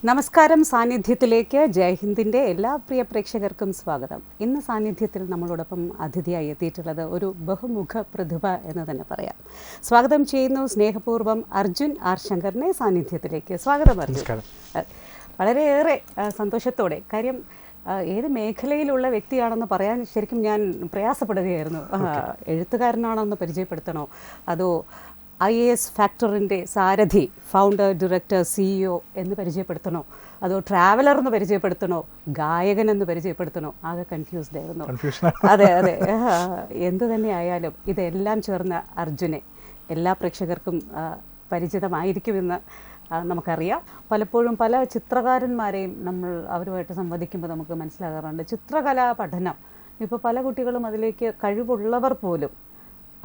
നമസ്കാരം. സാന്നിധ്യത്തിലേക്ക് ജയ്ഹിന്ദിൻ്റെ എല്ലാ പ്രിയ പ്രേക്ഷകർക്കും സ്വാഗതം. ഇന്ന് സാന്നിധ്യത്തിൽ നമ്മളോടൊപ്പം അതിഥിയായി എത്തിയിട്ടുള്ളത് ഒരു ബഹുമുഖ പ്രതിഭ എന്ന് തന്നെ പറയാം. സ്വാഗതം ചെയ്യുന്നു സ്നേഹപൂർവ്വം അർജുൻ ആർ ശങ്കറിനെ സാന്നിധ്യത്തിലേക്ക്. സ്വാഗതം അർജുൻ. വളരെയേറെ സന്തോഷത്തോടെ, കാര്യം ഏത് മേഖലയിലുള്ള വ്യക്തിയാണെന്ന് പറയാൻ ശരിക്കും ഞാൻ പ്രയാസപ്പെടുകയായിരുന്നു. എഴുത്തുകാരനാണെന്ന് പരിചയപ്പെടുത്തണോ, അതോ IAS ഫാക്ടറിൻ്റെ സാരഥി, ഫൗണ്ടർ, ഡയറക്ടർ, CEO എന്ന് പരിചയപ്പെടുത്തണോ, അതോ ട്രാവലർ എന്ന് പരിചയപ്പെടുത്തണോ, ഗായകൻ എന്ന് പരിചയപ്പെടുത്തണോ? ആകെ കൺഫ്യൂസ്ഡ് ആയിരുന്നു. അതെ, എന്തു തന്നെ ആയാലും ഇതെല്ലാം ചേർന്ന അർജുനെ എല്ലാ പ്രേക്ഷകർക്കും പരിചിതമായിരിക്കുമെന്ന് നമുക്കറിയാം. പലപ്പോഴും പല ചിത്രകാരന്മാരെയും നമ്മൾ അവരുമായിട്ട് സംവദിക്കുമ്പോൾ നമുക്ക് മനസ്സിലാകാറുണ്ട്, ചിത്രകലാ പഠനം ഇപ്പോൾ പല കുട്ടികളും അതിലേക്ക് കഴിവുള്ളവർ പോലും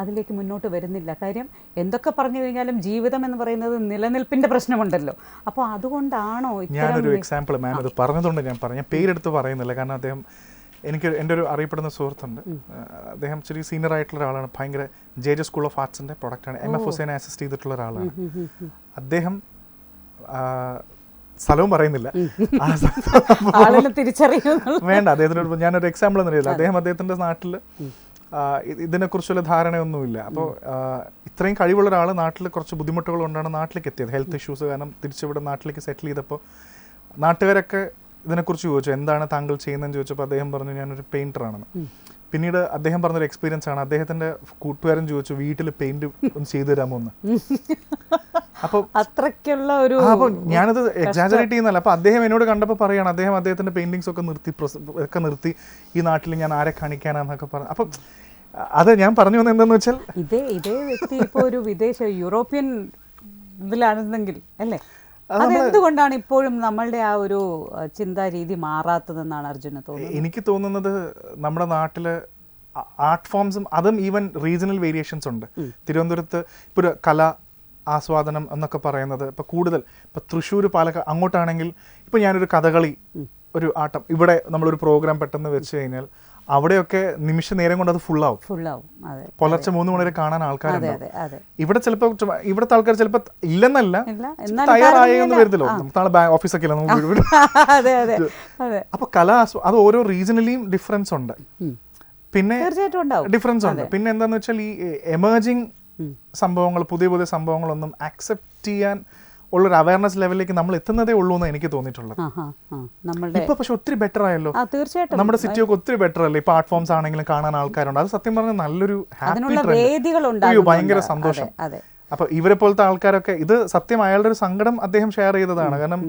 അതിലേക്ക് മുന്നോട്ട് വരുന്നില്ല. കാര്യം എന്തൊക്കെ പറഞ്ഞു കഴിഞ്ഞാലും ജീവിതം എന്ന് പറയുന്നത് നിലനിൽപ്പിൻ്റെ പ്രശ്നമുണ്ടല്ലോ. അപ്പോൾ അതുകൊണ്ടാണോ? ഞാനൊരു എക്സാമ്പിൾ മാം ഇത് പറഞ്ഞതുകൊണ്ട് ഞാൻ പറഞ്ഞു, പേരെടുത്ത് പറയുന്നില്ല, കാരണം അദ്ദേഹം എൻ്റെ ഒരു അറിയപ്പെടുന്ന സുഹൃത്തുണ്ട്. അദ്ദേഹം ഇച്ചിരി സീനിയർ ആയിട്ടുള്ള ഒരാളാണ്. ഭയങ്കര JJ സ്കൂൾ ഓഫ് ആർട്സിൻ്റെ പ്രൊഡക്റ്റാണ്. MF ഹുസൈനെ അസിസ്റ്റ് ചെയ്തിട്ടുള്ള ഒരാളാണ് അദ്ദേഹം. സ്ഥലവും പറയുന്നില്ല, വേണ്ട, അദ്ദേഹത്തിനോട് ഞാനൊരു എക്സാമ്പിൾ എന്ന് അറിയില്ല. അദ്ദേഹത്തിൻ്റെ നാട്ടിൽ ഇതിനെക്കുറിച്ചുള്ള ധാരണയൊന്നുമില്ല. അപ്പോൾ ഇത്രയും കഴിവുള്ള ഒരാൾ നാട്ടിൽ കുറച്ച് ബുദ്ധിമുട്ടുകൾ കൊണ്ടാണ് നാട്ടിലേക്ക് എത്തിയത്. ഹെൽത്ത് ഇഷ്യൂസ് കാരണം തിരിച്ചിവിടെ നാട്ടിലേക്ക് സെറ്റിൽ ചെയ്തപ്പോൾ നാട്ടുകാരൊക്കെ ഇതിനെക്കുറിച്ച് ചോദിച്ചു, എന്താണ് താങ്കൾ ചെയ്യുന്നതെന്ന് ചോദിച്ചപ്പോൾ അദ്ദേഹം പറഞ്ഞു, ഞാനൊരു പെയിൻറ്ററാണെന്ന്. പിന്നീട് അദ്ദേഹം പറഞ്ഞൊരു എക്സ്പീരിയൻസ് ആണ്, അദ്ദേഹത്തിൻ്റെ കൂട്ടുകാരൻ ചോദിച്ചു, വീട്ടിൽ പെയിൻറ് ഒന്ന് ചെയ്തു തരാമോ എന്ന്. അപ്പോൾ അത്രയ്ക്കുള്ള ഒരു, അപ്പോൾ ഞാനത് എക്സാജറേറ്റ് ചെയ്യുന്നല്ല. അപ്പോൾ അദ്ദേഹം എന്നോട് കണ്ടപ്പോൾ പറയുകയാണ്, അദ്ദേഹത്തിൻ്റെ പെയിൻറ്റിങ്സ് ഒക്കെ നിർത്തി ഈ നാട്ടിൽ ഞാൻ ആരെ കാണിക്കാനാന്നൊക്കെ പറഞ്ഞു. അപ്പം അത് ഞാൻ പറഞ്ഞു വന്നത് എന്താണെന്ന് വെച്ചാൽ, ഇതേ വ്യക്തി ഇപ്പോൾ ഒരു വിദേശ യൂറോപ്യൻ ഇതിലാണെന്നെങ്കിൽ അല്ലേ, അതെന്തുകൊണ്ടാണ് ഇപ്പോഴും നമ്മളുടെ ആ ഒരു ചിന്താ രീതി മാറാത്തതെന്നാണ് അർജുന് തോന്നുന്നത്? എനിക്ക് തോന്നുന്നത് നമ്മുടെ നാട്ടിൽ ആർട്ട് ഫോംസും അതും ഈവൻ റീജിയണൽ വേരിയേഷൻസ് ഉണ്ട്. തിരുവനന്തപുരത്ത് ഇപ്പോൾ ഒരു കല ആസ്വാദനം എന്നൊക്കെ പറയുന്നത് ഇപ്പോൾ കൂടുതൽ ഇപ്പോൾ തൃശ്ശൂർ, പാലക്കാട് അങ്ങോട്ടാണെങ്കിൽ ഇപ്പോൾ ഞാനൊരു കഥകളി ഒരു ആട്ടം ഇവിടെ നമ്മളൊരു പ്രോഗ്രാം പെട്ടെന്ന് വെച്ച് കഴിഞ്ഞാൽ അവിടെയൊക്കെ നിമിഷ നേരം കൊണ്ട് അത് ഫുള്ളാവും. പുലർച്ചെ 3 മണി വരെ കാണാൻ ആൾക്കാരുണ്ട്. ഇവിടെ ചിലപ്പോൾ ഇവിടുത്തെ ആൾക്കാർ ചിലപ്പോൾ ഇല്ലെന്നല്ല, തയ്യാറായെന്ന് വരുന്നല്ലോ, നാളെ ഓഫീസൊക്കെ ഇല്ല നമുക്ക്. അപ്പൊ കല അത് ഓരോ റീജിയണലിയും ഡിഫറൻസ് ഉണ്ട്. പിന്നെ ഡിഫറൻസ് ഉണ്ട്. പിന്നെ എന്താന്ന് വെച്ചാൽ ഈ എമേർജിങ് സംഭവങ്ങൾ, പുതിയ സംഭവങ്ങളൊന്നും ആക്സെപ്റ്റ് ചെയ്യാൻ ഉള്ളൊരു അവയർനെസ് ലെവലിലേക്ക് നമ്മൾ എത്തുന്നതേ ഉള്ളൂ എന്ന് എനിക്ക് തോന്നിയിട്ടുള്ളത്. ഇപ്പൊ പക്ഷെ ഒത്തിരി ബെറ്റർ ആയല്ലോ, നമ്മുടെ സിറ്റിയൊക്കെ ഒത്തിരി ബെറ്റർ അല്ലേ. ഇപ്പൊ ആർട്ട് ഫോംസ് ആണെങ്കിലും കാണാൻ ആൾക്കാരുണ്ട്. അത് സത്യം പറഞ്ഞാൽ നല്ലൊരു ഹാപ്പി ട്രെൻഡ്, ഭയങ്കര സന്തോഷം. അപ്പൊ ഇവരെ പോലത്തെ ആൾക്കാരൊക്കെ, ഇത് സത്യം അയാളുടെ ഒരു സങ്കടം അദ്ദേഹം ഷെയർ ചെയ്തതാണ്. കാരണം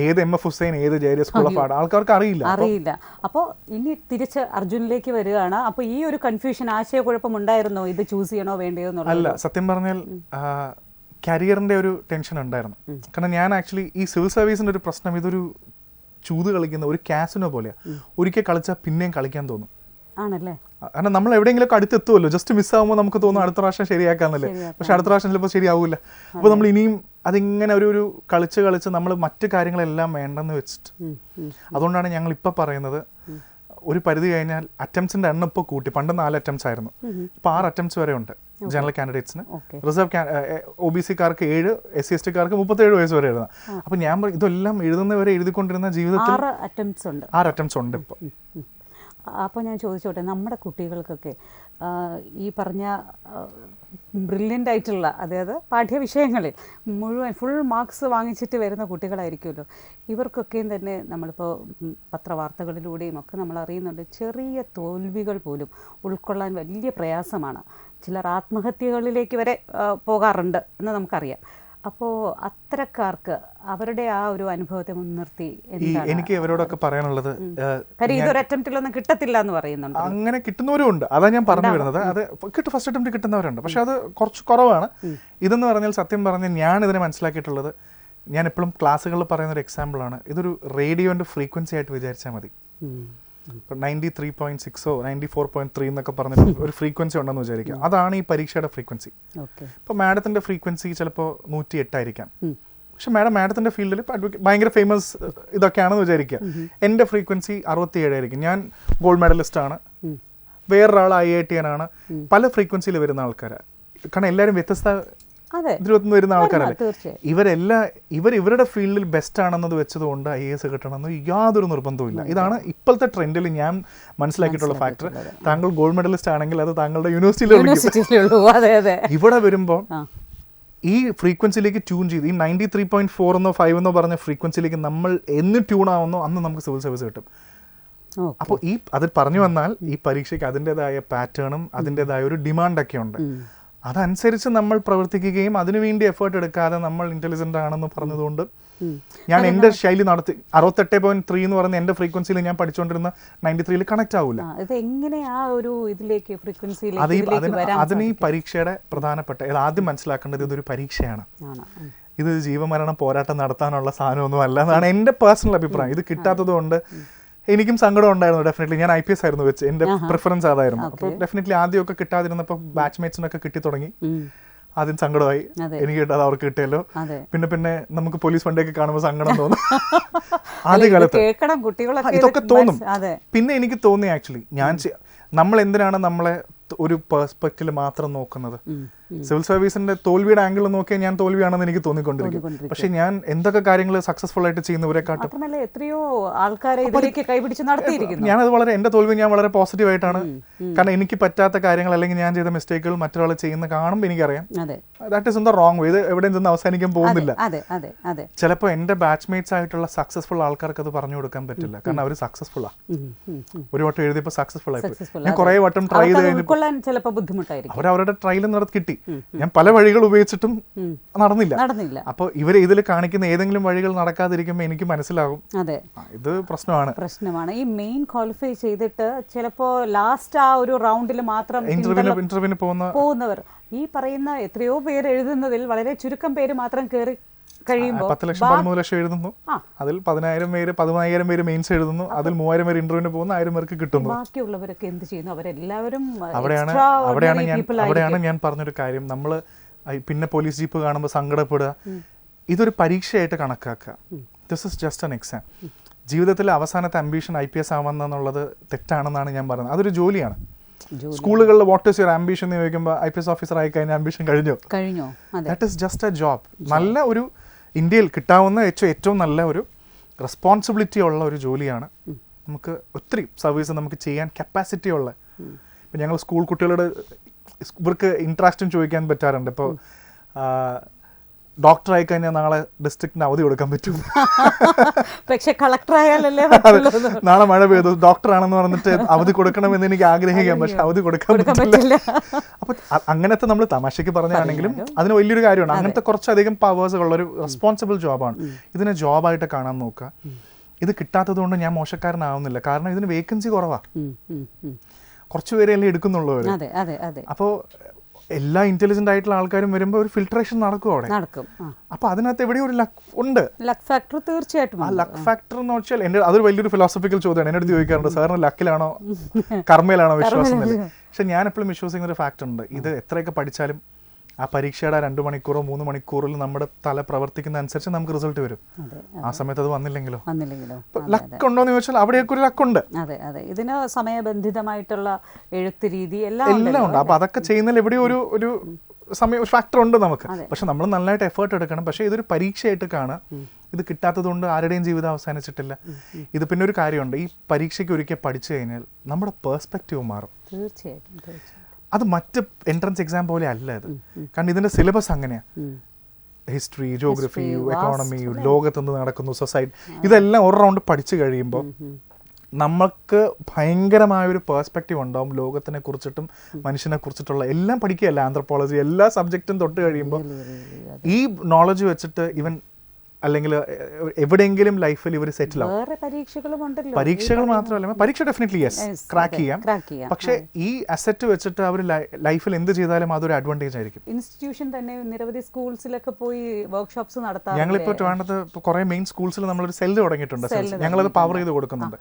ഏത് MF ഹുസൈൻ, ഏത് JJ സ്കൂൾ ഓഫ് ആർട്ട് ആൾക്കാർക്ക് അറിയില്ല. അപ്പോൾ ഇനി തിരിച്ച് അർജുനിലേക്ക് വരികയാണ്. അപ്പോൾ ഈ ഒരു കൺഫ്യൂഷൻ, ആശയക്കുഴപ്പം ഉണ്ടായിരുന്നോ, ഇത് ചൂസ് ചെയ്യണോ വേണ്ടയോ എന്നുള്ളത്? അല്ല, സത്യം പറഞ്ഞാൽ കരിയറിൻ്റെ ഒരു ടെൻഷൻ ഉണ്ടായിരുന്നു. കാരണം ഞാൻ ആക്ച്വലി ഈ സിവിൽ സർവീസിൻ്റെ ഒരു പ്രശ്നം, ഇതൊരു ചൂത് കളിക്കുന്ന ഒരു കാസിനോ പോലെയാണ്. ഒരിക്കൽ കളിച്ചാൽ പിന്നെയും കളിക്കാൻ തോന്നും. ആണല്ലേ? കാരണം നമ്മൾ എവിടെയെങ്കിലുമൊക്കെ അടുത്തെത്തുമല്ലോ, ജസ്റ്റ് മിസ്സാകുമ്പോൾ നമുക്ക് തോന്നും അടുത്ത പ്രാവശ്യം ശരിയാക്കാന്നല്ലേ. പക്ഷെ അടുത്ത പ്രാവശ്യം ചിലപ്പോൾ ശരിയാവില്ല. അപ്പോൾ നമ്മൾ ഇനിയും അതിങ്ങനെ ഒരു കളിച്ച് നമ്മൾ മറ്റു കാര്യങ്ങളെല്ലാം വേണ്ടെന്ന് വെച്ചിട്ട്, അതുകൊണ്ടാണ് ഞങ്ങൾ ഇപ്പം പറയുന്നത്, ഒരു പരിധി കഴിഞ്ഞാൽ അറ്റംപ്റ്റ്സിന്റെ എണ്ണം ഇപ്പോൾ കൂട്ടി. പണ്ട് 4 അറ്റംപ്റ്റ്സ് ആയിരുന്നു, ഇപ്പോൾ 6 അറ്റംപ്റ്റ്സ് വരെ ഉണ്ട് ജനറൽ കാൻഡിഡേറ്റ്സിന്. റിസർവ് OBC-കാർക്ക് 7, SC/ST-കാർക്ക് 37 വയസ്സ് വരെ എഴുതാം. അപ്പൊ ഞാൻ പറയും, ഇതെല്ലാം എഴുതുന്നവരെ എഴുതിക്കൊണ്ടിരുന്ന ജീവിതത്തിൽ 6 അറ്റംപ്റ്റ്സ് ഉണ്ട് ഇപ്പോൾ. അപ്പോൾ ഞാൻ ചോദിച്ചോട്ടെ, നമ്മുടെ കുട്ടികൾക്കൊക്കെ ഈ പറഞ്ഞ ബ്രില്യൻ്റ് ആയിട്ടുള്ള, അതായത് പാഠ്യവിഷയങ്ങളിൽ മുഴുവൻ ഫുൾ മാർക്സ് വാങ്ങിച്ചിട്ട് വരുന്ന കുട്ടികളായിരിക്കുമല്ലോ, ഇവർക്കൊക്കെയും തന്നെ നമ്മളിപ്പോൾ പത്രവാർത്തകളിലൂടെയും ഒക്കെ നമ്മൾ അറിയുന്നുണ്ട്, ചെറിയ തോൽവികൾ പോലും ഉൾക്കൊള്ളാൻ വലിയ പ്രയാസമാണ്. ചിലർ ആത്മഹത്യകളിലേക്ക് വരെ പോകാറുണ്ട് എന്ന് നമുക്കറിയാം. അപ്പോൾ അത്തരക്കാർക്ക് അവരുടെ ആ ഒരു അനുഭവത്തെ മുൻനിർത്തി എനിക്ക് അവരോടൊക്കെ പറയാനുള്ളത്, ഇതൊരു അറ്റംപ്റ്റിലൊന്നും കിട്ടത്തില്ല എന്ന് പറയുന്നുണ്ട്. അങ്ങനെ കിട്ടുന്നവരും ഉണ്ട്, അതാ ഞാൻ പറഞ്ഞു വരുന്നത്. അത് ഫസ്റ്റ് അറ്റംപ്റ്റ് കിട്ടുന്നവരുണ്ട്, പക്ഷെ അത് കുറച്ച് കുറവാണ്. ഇതെന്ന് പറഞ്ഞാൽ സത്യം പറഞ്ഞാൽ ഞാൻ ഇതിനെ മനസ്സിലാക്കിയിട്ടുള്ളത്, ഞാൻ എപ്പോഴും ക്ലാസ്സുകളിൽ പറയുന്ന ഒരു എക്സാമ്പിളാണ്, ഇതൊരു റേഡിയോൻ്റെ ഫ്രീക്വൻസി ആയിട്ട് വിചാരിച്ചാൽ മതി. ഇപ്പോൾ 93.6 94.3 എന്നൊക്കെ പറഞ്ഞിട്ട് ഒരു ഫ്രീക്വൻസി ഉണ്ടെന്ന് വിചാരിക്കുക. അതാണ് ഈ പരീക്ഷയുടെ ഫ്രീക്വൻസി. ഇപ്പോൾ മാഡത്തിൻ്റെ ഫ്രീക്വൻസി ചിലപ്പോൾ 108 ആയിരിക്കാം. പക്ഷെ മാഡത്തിൻ്റെ ഫീൽഡിൽ ഭയങ്കര ഫേമസ് ഇതൊക്കെയാണെന്ന് വിചാരിക്കുക. എൻ്റെ ഫ്രീക്വൻസി 67 ആയിരിക്കും. ഞാൻ ഗോൾഡ് മെഡലിസ്റ്റ് ആണ്, വേറൊരാൾ IITian ആണ്. പല ഫ്രീക്വൻസിയിൽ വരുന്ന ആൾക്കാരാണ്. കാരണം എല്ലാവരും വ്യത്യസ്ത അതെ. ഇതിലൊന്നും വരുന്ന ആൾക്കാരല്ലേ. തീർച്ചയായും ഇവരുടെ ഫീൽഡിൽ ബെസ്റ്റ് ആണെന്നത് വെച്ചതുകൊണ്ട് IAS കിട്ടണമെന്ന് യാതൊരു നിർബന്ധവും. ഇതാണ് ഇപ്പോഴത്തെ ട്രെൻഡിൽ ഞാൻ മനസ്സിലാക്കിയിട്ടുള്ള ഫാക്ടർ. താങ്കൾ ഗോൾഡ് മെഡലിസ്റ്റ് ആണെങ്കിൽ അത് താങ്കളുടെ യൂണിവേഴ്സിറ്റിയിലുള്ളൂ. ഇവിടെ വരുമ്പോൾ ഈ ഫ്രീക്വൻസിയിലേക്ക് ട്യൂൺ ചെയ്ത് ഈ 93.4 എന്നോ 5 എന്നോ പറഞ്ഞ ഫ്രീക്വൻസിയിലേക്ക് നമ്മൾ എന്ന് ട്യൂൺ ആവുന്നോ അന്ന് നമുക്ക് സിവിൽ സർവീസ് കിട്ടും. അപ്പോൾ അത് പറഞ്ഞു വന്നാൽ ഈ പരീക്ഷയ്ക്ക് അതിൻ്റെതായ പാറ്റേണും അതിൻ്റെതായ ഒരു ഡിമാൻഡൊക്കെ ഉണ്ട്. അതനുസരിച്ച് നമ്മൾ പ്രവർത്തിക്കുകയും അതിനുവേണ്ടി എഫേർട്ട് എടുക്കാതെ നമ്മൾ ഇന്റലിജന്റ് ആണെന്ന് പറഞ്ഞതുകൊണ്ട് ഞാൻ എൻ്റെ ശൈലി നടത്തി 68.3 എന്ന് പറയുന്ന എൻ്റെ ഫ്രീക്വൻസിയിൽ ഞാൻ പഠിച്ചുകൊണ്ടിരുന്ന 93 കണക്ട് ആവില്ല. അതിന് ഈ പരീക്ഷയുടെ പ്രധാനപ്പെട്ട ആദ്യം മനസ്സിലാക്കേണ്ടത് ഇതൊരു പരീക്ഷയാണ്. ഇത് ജീവമരണ പോരാട്ടം നടത്താനുള്ള സാധനമൊന്നും അല്ല എന്നാണ് എൻ്റെ പേഴ്സണൽ അഭിപ്രായം. ഇത് കിട്ടാത്തത് കൊണ്ട് എനിക്കും സങ്കടം ഉണ്ടായിരുന്നു. ഡെഫിനറ്റ്ലി ഞാൻ IPS ആയിരുന്നു വെച്ച് എൻ്റെ പ്രിഫറൻസ് അതായിരുന്നു. അപ്പോൾ ഡെഫിനറ്റ്ലി ആദ്യമൊക്കെ കിട്ടാതിരുന്നപ്പോൾ ബാച്ച്മേറ്റ്സിനൊക്കെ കിട്ടി തുടങ്ങി. ആദ്യം സങ്കടമായി, എനിക്ക് കിട്ടാതെ അവർക്ക് കിട്ടിയല്ലോ. പിന്നെ നമുക്ക് പോലീസ് വണ്ടിയൊക്കെ കാണുമ്പോൾ സങ്കടം തോന്നും. ആദ്യകാലത്ത് ഇതൊക്കെ തോന്നും. പിന്നെ എനിക്ക് തോന്നി ആക്ച്വലി നമ്മൾ എന്തിനാണ് നമ്മളെ ഒരു പെർസ്പെക്റ്റീവിൽ മാത്രം നോക്കുന്നത്. സിവിൽ സർവീസിന്റെ തോൽവിയുടെ ആംഗിൾ നോക്കിയാൽ ഞാൻ തോൽവിയാണെന്ന് എനിക്ക് തോന്നിക്കൊണ്ടിരിക്കും. പക്ഷെ ഞാൻ എന്തൊക്കെ കാര്യങ്ങൾ സക്സസ്ഫുൾ ആയിട്ട് ചെയ്യുന്നവരെക്കാട്ടും എത്രയോ ആൾക്കാരെ കൈപിടിച്ച് നടത്തിയിരിക്കുന്നു. ഞാനത് വളരെ എന്റെ തോൽവി ഞാൻ വളരെ പോസിറ്റീവ് ആയിട്ടാണ്. കാരണം എനിക്ക് പറ്റാത്ത കാര്യങ്ങൾ അല്ലെങ്കിൽ ഞാൻ ചെയ്ത മിസ്റ്റേക്കുകൾ മറ്റൊരാൾ ചെയ്യുന്ന കാണുമ്പോൾ എനിക്കറിയാം that is in the wrong വേ. ഇത് എവിടെയും ചെന്ന് അവസാനിക്കാൻ പോകുന്നില്ല. ചിലപ്പോൾ എന്റെ ബാച്ച്മേറ്റ്സ് ആയിട്ടുള്ള സക്സസ്ഫുൾ ആൾക്കാർക്ക് അത് പറഞ്ഞു കൊടുക്കാൻ പറ്റില്ല. കാരണം അവർ സക്സസ്ഫുൾ ആ ഒരു വട്ടം എഴുതിയപ്പോൾ സക്സസ്ഫുൾ ആയി. ഞാൻ കുറെ വട്ടം ട്രൈ ചെയ്ത് കഴിഞ്ഞപ്പോൾ അവരവരുടെ ട്രയൽ നടത്തി കിട്ടി. ഞാൻ പല വഴികൾ ഉപയോഗിച്ചിട്ടും നടന്നില്ല. അപ്പൊ ഇവര് ഇതിൽ കാണിക്കുന്ന ഏതെങ്കിലും വഴികൾ നടക്കാതിരിക്കുമ്പോൾ എനിക്ക് മനസ്സിലാകും ഇത് പ്രശ്നമാണ്. ഈ മെയിൻ ക്വാളിഫൈ ചെയ്തിട്ട് ചിലപ്പോ ലാസ്റ്റ് ആ ഒരു റൗണ്ടിൽ മാത്രം ഇന്റർവ്യൂവിന് പോകുന്നവർ ഈ പറയുന്ന എത്രയോ പേര് എഴുതുന്നതിൽ വളരെ ചുരുക്കം പേര് മാത്രം കയറി 10 ലക്ഷം 13 ലക്ഷം എഴുതുന്നു. അതിൽ 10,000 പേര് മെയിൻസ് എഴുതുന്നു. അതിൽ 3000 പേര് ഇന്റർവ്യൂവിന് പോകുന്നു. 1000 പേർക്ക് കിട്ടുന്നു. ബാക്കിയുള്ളവരൊക്കെ എന്ത് ചെയ്യുന്നു? അവരെല്ലാവരും അവിടെയാണ് ഞാൻ പറഞ്ഞൊരു കാര്യം. നമ്മൾ പിന്നെ പോലീസ് ജീപ്പ് കാണുമ്പോൾ സങ്കടപ്പെടുക. ഇതൊരു പരീക്ഷയായിട്ട് കണക്കാക്കുക. This is just an exam. ജീവിതത്തിലെ അവസാനത്തെ അംബീഷൻ IPS ആവുമെന്നുള്ളത് തെറ്റാണെന്നാണ് ഞാൻ പറയുന്നത്. അതൊരു ജോലിയാണ്. സ്കൂളുകളിൽ വാട്ട് ഈസ് യുവർ ആംബിഷൻ എന്ന് ചോദിക്കുമ്പോൾ IPS ഓഫീസർ ആയി കഴിഞ്ഞാൽ ആംബിഷൻ കഴിഞ്ഞോ? That is just A job. നല്ല ഒരു ഇന്ത്യയിൽ കിട്ടാവുന്ന ഏറ്റവും നല്ല ഒരു റെസ്പോൺസിബിലിറ്റി ഉള്ള ഒരു ജോലിയാണ്. നമുക്ക് ഒത്തിരി സർവീസ് നമുക്ക് ചെയ്യാൻ കപ്പാസിറ്റി ഉള്ള. ഇപ്പം ഞങ്ങൾ സ്കൂൾ കുട്ടികളോട് ഇവർക്ക് ഇൻട്രാക്റ്റും ചോദിക്കാൻ പറ്റാറുണ്ട്. ഇപ്പോൾ ഡോക്ടർ ആയി കഴിഞ്ഞാൽ നാളെ ഡിസ്ട്രിക്റ്റിന് അവധി കൊടുക്കാൻ പറ്റും. പക്ഷെ കളക്ടർ ആയാലല്ലേ നാളെ മഴ പെയ്തു ഡോക്ടർ ആണെന്ന് പറഞ്ഞിട്ട് അവധി കൊടുക്കണമെന്ന് എനിക്ക് ആഗ്രഹിക്കാം. പക്ഷെ അവധി കൊടുക്കാൻ പറ്റില്ല. അപ്പൊ അങ്ങനത്തെ നമ്മൾ തമാശയ്ക്ക് പറഞ്ഞാണെങ്കിലും അതിന് വലിയൊരു കാര്യമാണ്. അങ്ങനത്തെ കുറച്ചധികം പവേഴ്സ് ഉള്ളൊരു റെസ്പോൺസിബിൾ ജോബാണ്. ഇതിനെ ജോബായിട്ട് കാണാൻ നോക്കുക. ഇത് കിട്ടാത്തത് കൊണ്ട് ഞാൻ മോശക്കാരനാവുന്നില്ല. കാരണം ഇതിന് വേക്കൻസി കുറവാ. കുറച്ചുപേരെല്ലാം എടുക്കുന്നുള്ളൂ. അപ്പോൾ എല്ലാ ഇന്റലിജന്റ് ആയിട്ടുള്ള ആൾക്കാരും വരുമ്പോൾ ഒരു ഫിൽട്രേഷൻ നടക്കും അവിടെ. അപ്പൊ അതിനകത്ത് എവിടെയോ ഒരു ലക്ക് ഉണ്ട്. ലക്ക് ഫാക്ടർ തീർച്ചയായിട്ടും. ആ ലക്ക് ഫാക്ടർ എന്ന് വെച്ചാൽ അതൊരു വലിയൊരു ഫിലോസഫിക്കൽ ചോദ്യമാണ്. എന്നെ അടുത്ത് ചോദിക്കാറുണ്ട്, സാറിന് ലക്കിലാണോ കർമ്മയിലാണോ വിശ്വാസം? പക്ഷെ ഞാൻ എപ്പോഴും വിശ്വസിക്കുന്ന ഒരു ഫാക്ടർ ഉണ്ട്. ഇത് എത്രയൊക്കെ പഠിച്ചാലും ആ പരീക്ഷയുടെ 2 മണിക്കൂറോ 3 മണിക്കൂറിൽ നമ്മുടെ തല പ്രവർത്തിക്കുന്ന അനുസരിച്ച് നമുക്ക് റിസൾട്ട് വരും. ആ സമയത്ത് അത് വന്നില്ലെങ്കിലോ? ലക്ക് ഉണ്ടോ എന്ന് ചോദിച്ചാൽ അവിടെയൊക്കെ ഒരു ലക്കുണ്ട്. ഇതിന് സമയബന്ധിതമായിട്ടുള്ള എഴുത്ത് രീതി എല്ലാം ഉണ്ട്. അപ്പൊ അതൊക്കെ ചെയ്യുന്നതിൽ എവിടെയോ ഒരു ഫാക്ടർ ഉണ്ട് നമുക്ക്. പക്ഷെ നമ്മൾ നന്നായിട്ട് എഫേർട്ട് എടുക്കണം. പക്ഷെ ഇതൊരു പരീക്ഷയായിട്ട് കാണാം. ഇത് കിട്ടാത്തത് കൊണ്ട് ആരുടെയും ജീവിതം അവസാനിച്ചിട്ടില്ല. ഇത് പിന്നെ ഒരു കാര്യമുണ്ട്. ഈ പരീക്ഷയ്ക്ക് ഒരിക്കൽ പഠിച്ചു കഴിഞ്ഞാൽ നമ്മുടെ പേഴ്സ്പെക്റ്റീവ് മാറും. തീർച്ചയായിട്ടും. അത് മറ്റ് എൻട്രൻസ് എക്സാം പോലെ അല്ല ഇത്. കാരണം ഇതിന്റെ സിലബസ് അങ്ങനെയാ. ഹിസ്റ്ററി, ജോഗ്രഫി, എക്കോണമി, ലോകത്ത് നടക്കുന്നു, സൊസൈറ്റി, ഇതെല്ലാം ഒരു റൗണ്ട് പഠിച്ചു കഴിയുമ്പോൾ നമുക്ക് ഭയങ്കരമായൊരു പേഴ്സ്പെക്റ്റീവ് ഉണ്ടാവും ലോകത്തിനെ കുറിച്ചിട്ടും മനുഷ്യനെ കുറിച്ചിട്ടുള്ള എല്ലാം പഠിക്കുകയല്ല. ആന്ത്രപ്പോളജി എല്ലാ സബ്ജക്റ്റും തൊട്ട് കഴിയുമ്പോൾ ഈ നോളജ് വെച്ചിട്ട് ഇവൻ അല്ലെങ്കിൽ എവിടെയെങ്കിലും ലൈഫിൽ ഇവർ സെറ്റിൽ ആവും. പരീക്ഷകൾ മാത്രമല്ല, പരീക്ഷ ഡെഫിനറ്റ്ലി യെസ് ക്രാക്ക് ചെയ്യാം. പക്ഷെ ഈ അസറ്റ് വെച്ചിട്ട് അവർ ലൈഫിൽ എന്ത് ചെയ്താലും അതൊരു അഡ്വാൻറ്റേജ് ആയിരിക്കും. ഇൻസ്റ്റിറ്റ്യൂഷൻ തന്നെ നിരവധി സ്കൂൾസിലൊക്കെ പോയി വർക്ക്ഷോപ്സ് നടത്താം. ഞങ്ങളിപ്പോൾ ട്രിവാൻഡ്രത്ത് കുറെ മെയിൻ സ്കൂൾസിൽ നമ്മളൊരു സെല്ല് തുടങ്ങിയിട്ടുണ്ട്. ഞങ്ങളത് പവർ ചെയ്ത് കൊടുക്കുന്നുണ്ട്.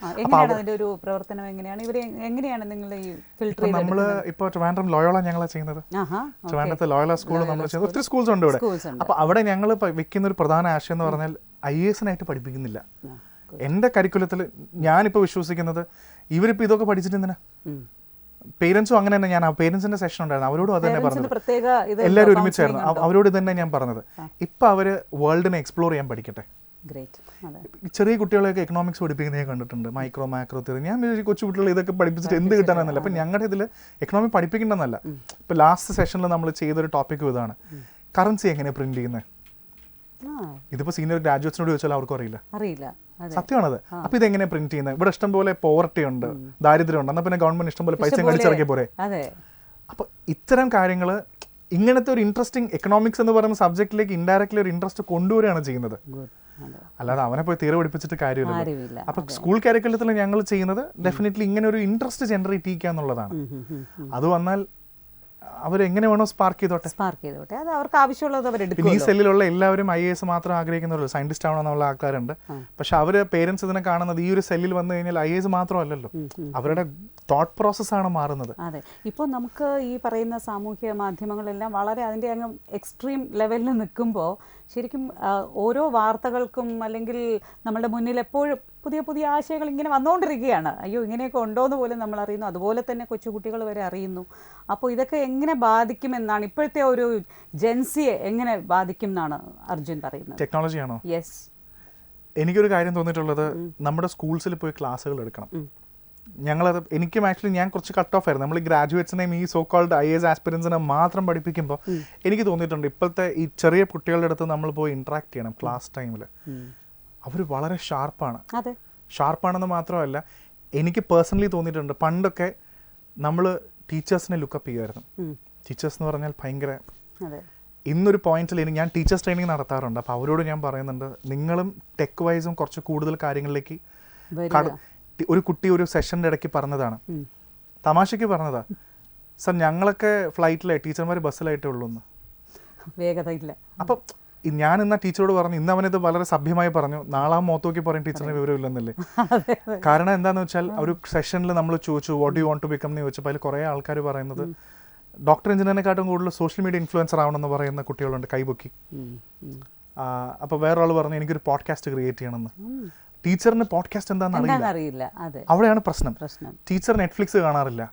ഒരു പ്രവർത്തനം എങ്ങനെയാണ്? ഇവർ എങ്ങനെയാണ് നിങ്ങൾ ഫിൽട്ടർ? നമ്മൾ ഇപ്പോൾ ട്രിവാൻഡ്രം ലോയോള ഞങ്ങളാണ് ചെയ്യുന്നത്. ട്രിവാൻഡ്രത്ത് ലോയോള സ്കൂൾ നമ്മൾ ചെയ്യുന്നത്. ഒത്തിരി സ്കൂൾസ് ഉണ്ട് ഇവിടെ. അപ്പൊ അവിടെ ഞങ്ങൾ വെക്കുന്ന ഒരു പ്രധാന ആശയം പറഞ്ഞാൽ IAS-നായിട്ട് പഠിപ്പിക്കുന്നില്ല. എൻ്റെ കരിക്കുലത്തിൽ ഞാനിപ്പോൾ വിശ്വസിക്കുന്നത് ഇവരിപ്പോൾ ഇതൊക്കെ പഠിച്ചിട്ട് എന്തിനാ? പേരൻസും അങ്ങനെ തന്നെ, ഞാൻ പേരൻസിന്റെ സെഷൻ ഉണ്ടായിരുന്നു, അവരോടും അത് തന്നെ പറഞ്ഞത്, പ്രത്യേക ഇത് എല്ലാവരും ഒരുമിച്ചായിരുന്നു, അവരോട് തന്നെ ഞാൻ പറഞ്ഞത്, ഇപ്പം അവർ വേൾഡിനെ എക്സ്പ്ലോർ ചെയ്യാൻ പഠിക്കട്ടെ. ചെറിയ കുട്ടികളെയൊക്കെ എക്കണോമിക്സ് പഠിപ്പിക്കുന്നത് ഞാൻ കണ്ടിട്ടുണ്ട്, മൈക്രോ മാക്രോ തിയറി. ഞാൻ കൊച്ചു കുട്ടികൾ ഇതൊക്കെ പഠിപ്പിച്ചിട്ട് എന്ത് കിട്ടാനെന്നല്ല. അപ്പം ഞങ്ങളുടെ ഇതിൽ എക്കണോമിക് പഠിപ്പിക്കേണ്ടെന്നല്ല. ഇപ്പം ലാസ്റ്റ് സെഷനിൽ നമ്മൾ ചെയ്തൊരു ടോപ്പിക്കും ഇതാണ്, കറൻസി എങ്ങനെ പ്രിന്റ് ചെയ്യുന്നത്. ഇതിപ്പോൾ സീനിയർ ഗ്രാജുവേറ്റ്സിനോട് ചോദിച്ചാൽ അവർക്കും അറിയില്ല. സത്യമാണത്. അപ്പൊ ഇതെങ്ങനെ പ്രിന്റ് ചെയ്യുന്നത്? ഇവിടെ ഇഷ്ടംപോലെ പോവർട്ടി ഉണ്ട്, ദാരിദ്ര്യം ഉണ്ട്, എന്നാൽ പിന്നെ ഗവൺമെന്റ് ഇഷ്ടംപോലെ പൈസ കളിച്ചിറക്കിയ പോരെ. അപ്പൊ ഇത്തരം കാര്യങ്ങൾ, ഇങ്ങനത്തെ ഒരു ഇൻട്രസ്റ്റിംഗ് എക്കണോമിക്സ് എന്ന് പറയുന്ന സബ്ജക്റ്റിലേക്ക് ഇൻഡയറക്ട്ലി ഒരു ഇൻട്രസ്റ്റ് കൊണ്ടുവരികയാണ് ചെയ്യുന്നത്. അല്ലാതെ അവനെ പോയി തീരെ പഠിപ്പിച്ചിട്ട് കാര്യമില്ല. അപ്പൊ സ്കൂൾ കരിക്കുലത്തിൽ ഞങ്ങൾ ചെയ്യുന്നത് ഡെഫിനറ്റ്ലി ഇങ്ങനെ ഒരു ഇൻട്രസ്റ്റ് ജനറേറ്റ് ചെയ്യുക എന്നുള്ളതാണ്. അത് വന്നാൽ അവരെങ്ങനെ വേണോ സ്പാർക്ക് ചെയ്തോട്ടെ, അത് അവർക്ക് ആവശ്യമുള്ളത് അവരെടുക്കും. പിന്നെ ഈ സെല്ലിലുള്ള എല്ലാവരും IAS മാത്രം ആഗ്രഹിക്കുന്നുള്ളൂ, സയന്റിസ്റ്റ് ആവണമെന്നുള്ള ആൾക്കാരുണ്ട്. പക്ഷെ അവര് പേരൻസ് ഇതിനെ കാണുന്നത് ഈ ഒരു സെല്ലിൽ വന്നു കഴിഞ്ഞാൽ IAS മാത്രമല്ലല്ലോ, അവരുടെ തോട്ട് പ്രോസസ്സാണ് മാറുന്നത്. അതെ, ഇപ്പോൾ നമുക്ക് ഈ പറയുന്ന സാമൂഹ്യ മാധ്യമങ്ങളെല്ലാം വളരെ അതിൻ്റെ അങ്ങ് എക്സ്ട്രീം ലെവലിൽ നിൽക്കുമ്പോൾ ശരിക്കും ഓരോ വാർത്തകൾക്കും അല്ലെങ്കിൽ നമ്മുടെ മുന്നിൽ എപ്പോഴും പുതിയ പുതിയ ആശയങ്ങൾ ഇങ്ങനെ വന്നുകൊണ്ടിരിക്കുകയാണ്. അയ്യോ, ഇങ്ങനെയൊക്കെ ഉണ്ടോ എന്ന് പോലും നമ്മൾ അറിയുന്നു, അതുപോലെ തന്നെ കൊച്ചുകുട്ടികൾ വരെ അറിയുന്നു. അപ്പോൾ ഇതൊക്കെ എങ്ങനെ ബാധിക്കുമെന്നാണ്, ഇപ്പോഴത്തെ ഒരു ജെൻസിയെ എങ്ങനെ ബാധിക്കും എന്നാണ് അർജുൻ പറയുന്നത്? ടെക്നോളജിയാണോ? യെസ്. എനിക്കൊരു കാര്യം തോന്നിയിട്ടുള്ളത്, നമ്മുടെ സ്കൂൾസിൽ പോയി ക്ലാസ്സുകൾ എടുക്കണം. ഞങ്ങളത്, എനിക്കും ആക്ച്വലി ഞാൻ കുറച്ച് കട്ട് ഓഫ് ആയിരുന്നു. നമ്മൾ ഈ ഗ്രാജുവേറ്റ്സിനെയും ഈ സോ കോൾഡ് IAS ആസ്പിരൻസിനെ മാത്രം പഠിപ്പിക്കുമ്പോൾ എനിക്ക് തോന്നിയിട്ടുണ്ട്, ഇപ്പോഴത്തെ ഈ ചെറിയ കുട്ടികളുടെ അടുത്ത് നമ്മൾ പോയി ഇന്ററാക്ട് ചെയ്യണം ക്ലാസ് ടൈമിൽ. അവർ വളരെ ഷാർപ്പാണെന്ന് മാത്രമല്ല, എനിക്ക് പേഴ്സണലി തോന്നിയിട്ടുണ്ട്, പണ്ടൊക്കെ നമ്മൾ ടീച്ചേഴ്സിനെ ലുക്കപ്പ് ചെയ്യുമായിരുന്നു. ടീച്ചേഴ്സ് എന്ന് പറഞ്ഞാൽ ഭയങ്കര, ഇന്നൊരു പോയിന്റിൽ ഞാൻ ടീച്ചേഴ്സ് ട്രെയിനിങ് നടത്താറുണ്ട്. അപ്പോൾ അവരോട് ഞാൻ പറയുന്നുണ്ട്, നിങ്ങളും ടെക് വൈസും കുറച്ച് കൂടുതൽ കാര്യങ്ങളിലേക്ക്. ഒരു കുട്ടി ഒരു സെഷൻ്റെ ഇടയ്ക്ക് പറഞ്ഞതാണ്, തമാശയ്ക്ക് പറഞ്ഞതാ, സർ ഞങ്ങളൊക്കെ ഫ്ലൈറ്റിലെ ടീച്ചർമാർ ബസ്സിലായിട്ടേ ഉള്ളൂ എന്ന്. വേഗതയില്ല. അപ്പം ഞാൻ ഇന്ന ടീച്ചറോട് പറഞ്ഞു, ഇന്ന് അവനത് വളരെ സഭ്യമായി പറഞ്ഞു, നാളെ മോത്തോക്കി പറയും ടീച്ചറിന് വിവരമില്ലെന്നല്ലേ. കാരണം എന്താണെന്ന് വെച്ചാൽ, ഒരു സെഷനിൽ നമ്മൾ ചോദിച്ചു what you want to become എന്ന് ചോദിച്ചപ്പോൾ അതിൽ കുറേ ആൾക്കാർ പറയുന്നത് ഡോക്ടർ എഞ്ചിനീയറിനെക്കാട്ടും കൂടുതൽ സോഷ്യൽ മീഡിയ ഇൻഫ്ലുവൻസർ ആവണമെന്ന് പറയുന്ന കുട്ടികളുണ്ട്, കൈപൊക്കി. അപ്പോൾ വേറൊരാൾ പറഞ്ഞു എനിക്കൊരു പോഡ്കാസ്റ്റ് ക്രിയേറ്റ് ചെയ്യണമെന്ന്. ടീച്ചറിന് പോഡ്കാസ്റ്റ് എന്താണെന്ന് അറിയില്ല. അവിടെയാണ് പ്രശ്നം. ടീച്ചർ നെറ്റ്ഫ്ലിക്സ് കാണാറില്ല.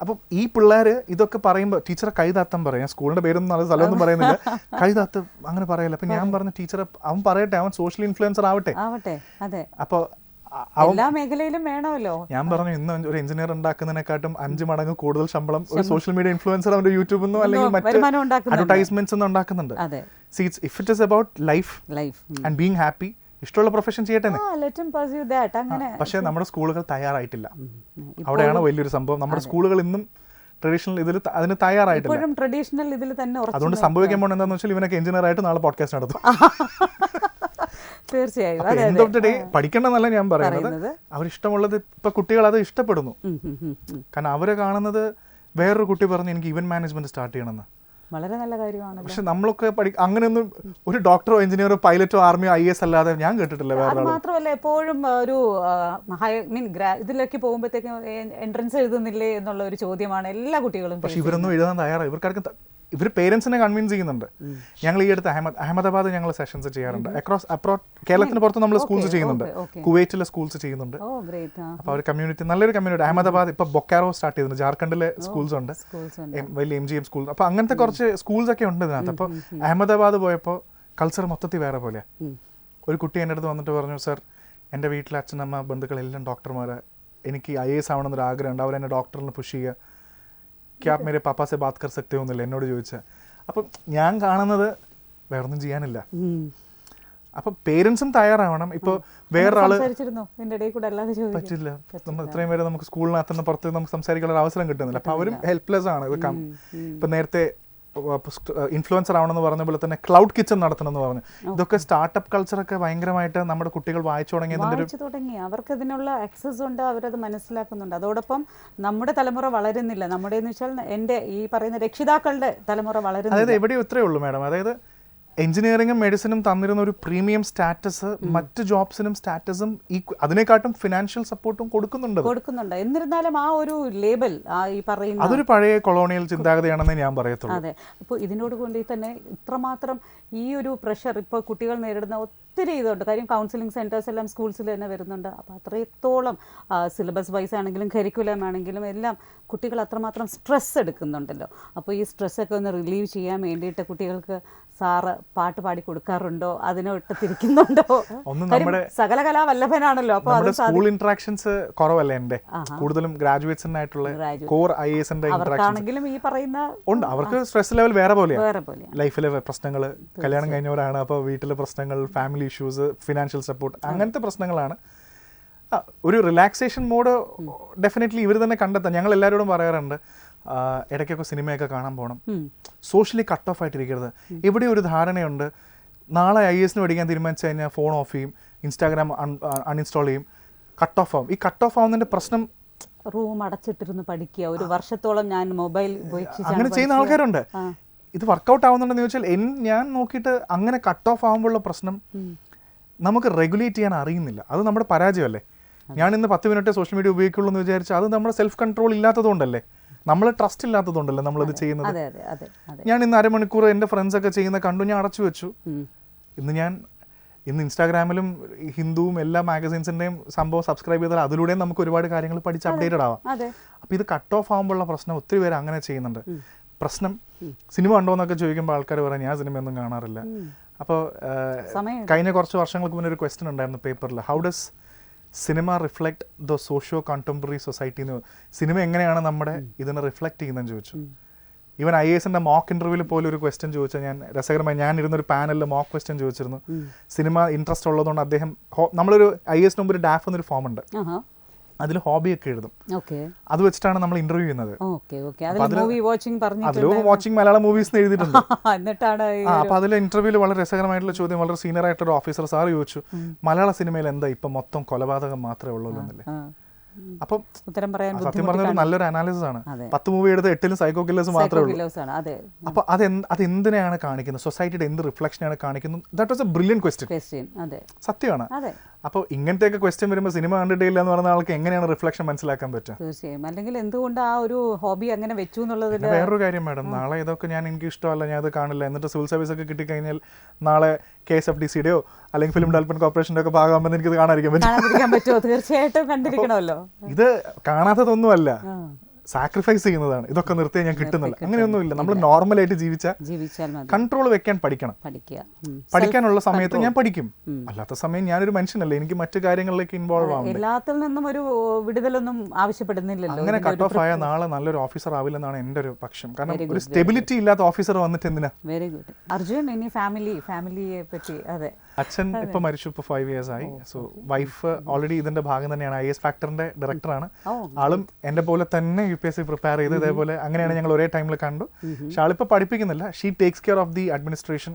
അപ്പം ഈ പിള്ളേർ ഇതൊക്കെ പറയുമ്പോൾ ടീച്ചറെ കൈതാത്തം പറയും. സ്കൂളിന്റെ പേരൊന്നും നല്ല സ്ഥലമൊന്നും പറയുന്നില്ല, കൈതാത്ത് അങ്ങനെ പറയല്ല. അപ്പൊ ഞാൻ പറഞ്ഞു, ടീച്ചറെ അവൻ പറയട്ടെ, അവൻ സോഷ്യൽ ഇൻഫ്ലുവൻസർ ആവട്ടെ. അപ്പൊ എല്ലാ മേഖലയിലും വേണമല്ലോ. ഞാൻ പറഞ്ഞു, ഇന്ന് ഒരു എഞ്ചിനീയർ ഉണ്ടാക്കുന്നതിനെക്കാട്ടും 5 മടങ്ങ് കൂടുതൽ ശമ്പളം ഒരു സോഷ്യൽ മീഡിയ ഇൻഫ്ലുവൻസർ അവന്റെ യൂട്യൂബിൽ നിന്നോ അല്ലെങ്കിൽ മറ്റ് അഡ്വർടൈസ്മെന്റ്സ് ഒന്നും ഉണ്ടാക്കുന്നുണ്ട്. If it is about life and being happy, ഇഷ്ടമുള്ള പ്രൊഫഷൻ ചെയ്യട്ടെ. പക്ഷേ നമ്മുടെ സ്കൂളുകൾ തയ്യാറായിട്ടില്ല. അവിടെയാണ് വലിയൊരു സംഭവം. നമ്മുടെ സ്കൂളുകൾ ഇന്നും ട്രഡീഷണൽ ഇതിൽ അതിന് തയ്യാറായിട്ടില്ല. അതുകൊണ്ട് സംഭവിക്കാൻ പോകുന്നത് എന്താണെന്ന് വെച്ചാൽ, ഇവനൊക്കെ എഞ്ചിനീയർ ആയിട്ട് നാളെ പോഡ്കാസ്റ്റ് നടത്തും. തീർച്ചയായും എൻഡ് ഓഫ് ദി ഡേ പഠിക്കണമെന്നല്ല ഞാൻ പറയുന്നത്, അവരിഷ്ടമുള്ളത് ഇപ്പൊ കുട്ടികൾ അത് ഇഷ്ടപ്പെടുന്നു. കാരണം അവരെ കാണുന്നത്, വേറൊരു കുട്ടി പറഞ്ഞു എനിക്ക് ഇവന്റ് മാനേജ്മെന്റ് സ്റ്റാർട്ട് ചെയ്യണമെന്ന്. വളരെ നല്ല കാര്യമാണ്. പക്ഷെ നമ്മളൊക്കെ അങ്ങനെയൊന്നും ഒരു ഡോക്ടറോ എഞ്ചിനീയറോ പൈലറ്റോ ആർമിയോ IAS അല്ലാതെ ഞാൻ കേട്ടിട്ടില്ല. അത് മാത്രമല്ല, എപ്പോഴും ഒരു ഇതിലേക്ക് പോകുമ്പോഴത്തേക്കും എൻട്രൻസ് എഴുതുന്നില്ലേ എന്നുള്ള ഒരു ചോദ്യമാണ് എല്ലാ കുട്ടികളും. പക്ഷെ ഇവരൊന്നും എഴുതാൻ തയ്യാറായി. ഇവർ പേരൻസിനെ കൺവിൻസ് ചെയ്യുന്നുണ്ട്. ഞങ്ങൾ ഈ അടുത്ത് അഹമ്മദാബാദ് ഞങ്ങൾ സെഷൻസ് ചെയ്യാറുണ്ട്. കേരളത്തിന് പുറത്ത് നമ്മൾ സ്കൂൾസ് ചെയ്യുന്നുണ്ട്, കുവൈറ്റിലെ സ്കൂൾസ് ചെയ്യുന്നുണ്ട്. അപ്പോൾ അവർ കമ്മ്യൂണിറ്റി, നല്ലൊരു കമ്മ്യൂണിറ്റി. അഹമ്മദാബാദ് ഇപ്പൊ ബൊക്കാറോ സ്റ്റാർട്ട് ചെയ്തിട്ടുണ്ട്, ജാർഖണ്ഡിലെ സ്കൂൾസ് ഉണ്ട്, വലിയ MGM സ്കൂൾ. അപ്പൊ അങ്ങനത്തെ കുറച്ച് സ്കൂൾസ് ഒക്കെ ഉണ്ട് ഇതിനകത്ത്. അപ്പോൾ അഹമ്മദാബാദ് പോയപ്പോൾ കൾച്ചർ മൊത്തത്തിൽ വേറെ പോലെയാണ്. ഒരു കുട്ടി എൻ്റെ അടുത്ത് വന്നിട്ട് പറഞ്ഞു, സർ എൻ്റെ വീട്ടിലെ അച്ഛനമ്മ ബന്ധുക്കളെല്ലാം ഡോക്ടർമാരെ, എനിക്ക് IAS ആവണമെന്നൊരു ആഗ്രഹമുണ്ട്, അവരെന്നെ ഡോക്ടറിന് പുഷ് ചെയ്യുക, ക്യാ മേരെ പാപ്പാ സെ ബാത് കർ സക്തേ ഹോ എന്നല്ല എന്നോട് ചോദിച്ചാൽ. അപ്പം ഞാൻ കാണുന്നത് വേറൊന്നും ചെയ്യാനില്ല. അപ്പൊ പേരൻസും തയ്യാറാവണം. ഇപ്പൊ വേറൊരാള് പറ്റില്ല, നമ്മൾ ഇത്രയും പേര് നമുക്ക് സ്കൂളിനകത്തുനിന്ന് പുറത്ത് നമുക്ക് സംസാരിക്കാനുള്ള അവസരം കിട്ടുന്നില്ല. അപ്പൊ അവരും ഹെൽപ്ലെസ് ആണ്. ഇപ്പൊ നേരത്തെ ഇൻഫ്ലുവൻസർ ആവണമെന്ന് പറഞ്ഞ പോലെ തന്നെ ക്ലൗഡ് കിച്ചൺ നടത്തണമെന്ന് പറഞ്ഞു. ഇതൊക്കെ സ്റ്റാർട്ടപ്പ് കൾച്ചറൊക്കെ ഭയങ്കരമായിട്ട് നമ്മുടെ കുട്ടികൾ വായിച്ചു തുടങ്ങി. അവർക്ക് ഇതിനുള്ള ആക്സസ് ഉണ്ട്, അവരത് മനസ്സിലാക്കുന്നുണ്ട്. അതോടൊപ്പം നമ്മുടെ തലമുറ വളരുന്നില്ല. നമ്മുടെ എന്ന് വെച്ചാൽ എൻ്റെ ഈ പറയുന്ന രക്ഷിതാക്കളുടെ തലമുറ വളരുന്നില്ല. അതായത് എവിടെയോ ഇത്രയേ ഉള്ളൂ മാഡം. അതായത് എഞ്ചിനീയറിംഗും മെഡിസിനും തന്നിരുന്ന ഒരു പ്രീമിയം സ്റ്റാറ്റസ് മറ്റ് ജോബ്സിനും സ്റ്റാറ്റസും അതിനെക്കാട്ടും ഫിനാൻഷ്യൽ സപ്പോർട്ടും കൊടുക്കുന്നുണ്ട്. എന്നിരുന്നാലും ആ ഒരു ലേബൽ ഈ പറയുന്ന അതൊരു പഴയ കൊളോണിയൽ ചിന്താഗതിയാണെന്ന് ഞാൻ പറയത്തുള്ളൂ. അതെ. അപ്പോൾ ഇതിനോട് കൂടി തന്നെ ഇത്രമാത്രം ഈ ഒരു പ്രഷർ ഇപ്പോൾ കുട്ടികൾ നേരിടുന്ന ഒത്തിരി ഇതുണ്ട്. കാര്യം കൗൺസിലിംഗ് സെൻറ്റേഴ്സ് എല്ലാം സ്കൂൾസിൽ തന്നെ വരുന്നുണ്ട്. അപ്പോൾ അത്രത്തോളം സിലബസ് വൈസ് ആണെങ്കിലും കരിക്കുലം ആണെങ്കിലും എല്ലാം കുട്ടികൾ അത്രമാത്രം സ്ട്രെസ് എടുക്കുന്നുണ്ടല്ലോ. അപ്പോൾ ഈ സ്ട്രെസ്സൊക്കെ ഒന്ന് റിലീവ് ചെയ്യാൻ വേണ്ടിയിട്ട് കുട്ടികൾക്ക് സാറ് പാട്ട് പാടി കൊടുക്കാറുണ്ടോ, അതിനോട്ട് തിരിക്കുന്നുണ്ടോ? സകല കലാവല്ലഭനാണല്ലോ. അപ്പോൾ സ്കൂൾ ഇന്ററാക്ഷൻസ് കുറവല്ലേ എൻ്റെ, കൂടുതലും ഗ്രാജുവേറ്റ്സിനായിട്ടുള്ള കോർ IASന്റെ അവർക്കാണെങ്കിലും ഈ പറയുന്ന ഉണ്ട്. അവർക്ക് സ്ട്രെസ് ലെവൽ വേറെ പോലെയാണ്. ലൈഫിലെ പ്രശ്നങ്ങൾ, കല്യാണം കഴിഞ്ഞവരാണ്, അപ്പോൾ വീട്ടിലെ പ്രശ്നങ്ങൾ, ഫാമിലി ഇഷ്യൂസ്, ഫിനാൻഷ്യൽ സപ്പോർട്ട്, അങ്ങനത്തെ പ്രശ്നങ്ങളാണ്. ഒരു റിലാക്സേഷൻ മോഡ് ഡെഫിനറ്റ്ലി ഇവർ തന്നെ കണ്ടെത്താം. ഞങ്ങൾ എല്ലാവരോടും പറയാറുണ്ട്, ഇടയ്ക്കൊക്കെ സിനിമയൊക്കെ കാണാൻ പോകണം, സോഷ്യലി കട്ട് ഓഫ് ആയിട്ടിരിക്കരുത്. ഇവിടെ ഒരു ധാരണയുണ്ട്, നാളെ IASന് പഠിക്കാൻ തീരുമാനിച്ചു കഴിഞ്ഞാൽ ഫോൺ ഓഫ് ചെയ്യും, ഇൻസ്റ്റാഗ്രാം അൺഇൻസ്റ്റാൾ ചെയ്യും, കട്ട് ഓഫ് ആവും. ഈ കട്ട് ഓഫ് ആവുന്നതിന്റെ പ്രശ്നം റൂം അടച്ചിട്ടിരുന്ന് പഠിക്കുക, ഒരു വർഷത്തോളം ഞാൻ മൊബൈൽ അങ്ങനെ ചെയ്യുന്ന ആൾക്കാരുണ്ട്. ഇത് വർക്കൗട്ട് ആവുന്നുണ്ടെന്ന് ചോദിച്ചാൽ ഞാൻ നോക്കിയിട്ട് അങ്ങനെ കട്ട് ഓഫ് ആകുമ്പോഴുള്ള പ്രശ്നം നമുക്ക് റെഗുലേറ്റ് ചെയ്യാൻ അറിയുന്നില്ല. അത് നമ്മുടെ പരാജയമല്ലേ. ഞാൻ ഇന്ന് 10 മിനിറ്റ് സോഷ്യൽ മീഡിയ ഉപയോഗിക്കുള്ളൂ എന്ന് വിചാരിച്ചാൽ അത് നമ്മുടെ സെൽഫ് കൺട്രോൾ ഇല്ലാത്തതുകൊണ്ടല്ലേ, നമ്മൾ ട്രസ്റ്റ് ഇല്ലാത്തതുകൊണ്ടല്ലേ നമ്മളത് ചെയ്യുന്നത്. ഞാൻ ഇന്ന് അരമണിക്കൂർ എൻ്റെ ഫ്രണ്ട്സൊക്കെ ചെയ്യുന്ന കണ്ടു, ഞാൻ അടച്ചു വെച്ചു. ഇന്ന് ഇൻസ്റ്റാഗ്രാമിലും ഹിന്ദുവും എല്ലാ മാഗസീൻസിൻ്റെയും സംഭവം സബ്സ്ക്രൈബ് ചെയ്താൽ അതിലൂടെയും നമുക്ക് ഒരുപാട് കാര്യങ്ങൾ പഠിച്ച് അപ്ഡേറ്റഡ് ആവാം. അപ്പോൾ ഇത് കട്ട് ഓഫ് ആകുമ്പോഴുള്ള പ്രശ്നം ഒത്തിരി പേര് അങ്ങനെ ചെയ്യുന്നുണ്ട്. പ്രശ്നം സിനിമ ഉണ്ടോ എന്നൊക്കെ ചോദിക്കുമ്പോൾ ആൾക്കാർ പറയാം ഞാൻ സിനിമയൊന്നും കാണാറില്ല. അപ്പോൾ കഴിഞ്ഞ കുറച്ച് വർഷങ്ങൾക്ക് മുന്നേ ഒരു ക്വസ്റ്റ്യൻ ഉണ്ടായിരുന്നു പേപ്പറിൽ, how does cinema reflect the socio contemporary society എന്ന്. സിനിമ എങ്ങനെയാണ് നമ്മുടെ ഇതിനെ റിഫ്ലക്ട് ചെയ്യുന്നതെന്ന് ചോദിച്ചു. ഈവൻ IASന്റെ മോക്ക് ഇന്റർവ്യൂവിൽ പോലും ഒരു ക്വസ്റ്റ്യൻ ചോദിച്ചാൽ ഞാൻ രസകരമായി ഞാൻ ഇരുന്നൊരു പാനലിൽ മോക്ക് ക്വസ്റ്റ്യൻ ചോദിച്ചിരുന്നു. സിനിമ ഇൻട്രസ്റ്റ് ഉള്ളതുകൊണ്ട് അദ്ദേഹം നമ്മളൊരു IASന് മുമ്പ് ഒരു ഡാഫ് എന്നൊരു ഫോം ഉണ്ട്, അതിൽ ഹോബിയൊക്കെ എഴുതും. അത് വെച്ചിട്ടാണ് നമ്മൾ ഇന്റർവ്യൂ ചെയ്യുന്നത്. അതിലും വാച്ചിങ് മലയാളം മൂവീസ് എഴുതിയിട്ടുണ്ട്. അപ്പൊ അതിലെ ഇന്റർവ്യൂവിൽ വളരെ രസകരമായിട്ടുള്ള ചോദ്യം വളരെ സീനിയർ ആയിട്ടൊരു ഓഫീസർ സാർ ചോദിച്ചു, മലയാള സിനിമയിൽ എന്താ ഇപ്പൊ മൊത്തം കൊലപാതകം മാത്രമേ ഉള്ളൂ എന്നല്ലേ. അപ്പം സത്യം പറഞ്ഞ നല്ലൊരു അനാലിസിസ് ആണ്. 10 മൂവി എടുത്ത് 8ലും സൈക്കോ കില്ലേഴ്സ് മാത്രമേ ഉള്ളൂ. അപ്പൊ അത് എന്തിനാണ് കാണിക്കുന്നത്, സൊസൈറ്റിയുടെ എന്ത് റിഫ്ലക്ഷനാണ് കാണിക്കുന്നത്? That was A brilliant question. സത്യമാണ്. അപ്പോൾ ഇങ്ങനത്തെയൊക്കെ ക്വസ്റ്റ്യൻ വരുമ്പോൾ സിനിമ കണ്ടിട്ടില്ല എന്ന് പറഞ്ഞ ആൾക്ക് എങ്ങനെയാണ് റിഫ്ലക്ഷൻ മനസ്സിലാക്കാൻ പറ്റുക? തീർച്ചയായും. അല്ലെങ്കിൽ എന്തുകൊണ്ട് ആ ഒരു ഹോബി അങ്ങനെ വെച്ചു എന്നുള്ളത് വേറൊരു കാര്യം മാഡം. നാളെ ഇതൊക്കെ എനിക്ക് ഇഷ്ടമല്ല, ഞാൻ അത് കാണില്ല, എന്നിട്ട് സിവിൽ സർവീസ് ഒക്കെ കിട്ടിക്കഴിഞ്ഞാൽ നാളെ KSFDCയുടെയോ അല്ലെങ്കിൽ ഫിലിം ഡെവലപ്മെന്റ് കോർപ്പറേഷന്റെ ഒക്കെ ഭാഗമാകുമ്പോൾ എനിക്കത് കാണാതിരിക്കാൻ പറ്റുമോ? തീർച്ചയായിട്ടും കണ്ടിരിക്കണമല്ലോ. ഇത് കാണാത്തതൊന്നുമല്ല, സാക്രിഫൈസ് ചെയ്യുന്നതാണ്. ഇതൊക്കെ നിർത്തിയാൽ ഞാൻ കിട്ടുന്നില്ല, അങ്ങനെയൊന്നുമില്ല. നമ്മൾ നോർമലായിട്ട് ജീവിച്ചാൽ കൺട്രോൾ വെക്കാൻ പഠിക്കാനുള്ള സമയത്ത് ഞാൻ പഠിക്കും. അല്ലാത്ത സമയം ഞാനൊരു മനുഷ്യനല്ലേ, എനിക്ക് മറ്റു കാര്യങ്ങളിലേക്ക് ഇൻവോൾവ് ആവും. എല്ലാത്തിൽ നിന്നും ഒരു വിടുതലൊന്നും ആവശ്യപ്പെടുന്നില്ലല്ലോ. അങ്ങനെ കട്ട് ഓഫ് ആയ നാളെ നല്ലൊരു ഓഫീസർ ആവില്ലെന്നാണ് എൻ്റെ ഒരു പക്ഷം. കാരണം ഒരു സ്റ്റെബിലിറ്റി ഇല്ലാത്ത ഓഫീസർ വന്നിട്ട് എന്തിനാ? Very good. അർജുൻ, ഇനി ഫാമിലിയെ പറ്റി? അതെ, അച്ഛൻ ഇപ്പൊ മരിച്ചു, ഇപ്പൊ 5 years ആയി. സോ വൈഫ് ഓൾറെഡി ഇതിന്റെ ഭാഗം തന്നെയാണ്, IAS ഫാക്ടറിന്റെ ഡയറക്ടറാണ്. ആളും എന്റെ പോലെ തന്നെ UPSC പ്രിപ്പയർ ചെയ്ത് ഇതേപോലെ അങ്ങനെയാണ് ഞങ്ങൾ ഒരേ ടൈമിൽ കണ്ടു. പക്ഷെ ആളിപ്പോ പഠിപ്പിക്കുന്നില്ല. She takes care of the administration,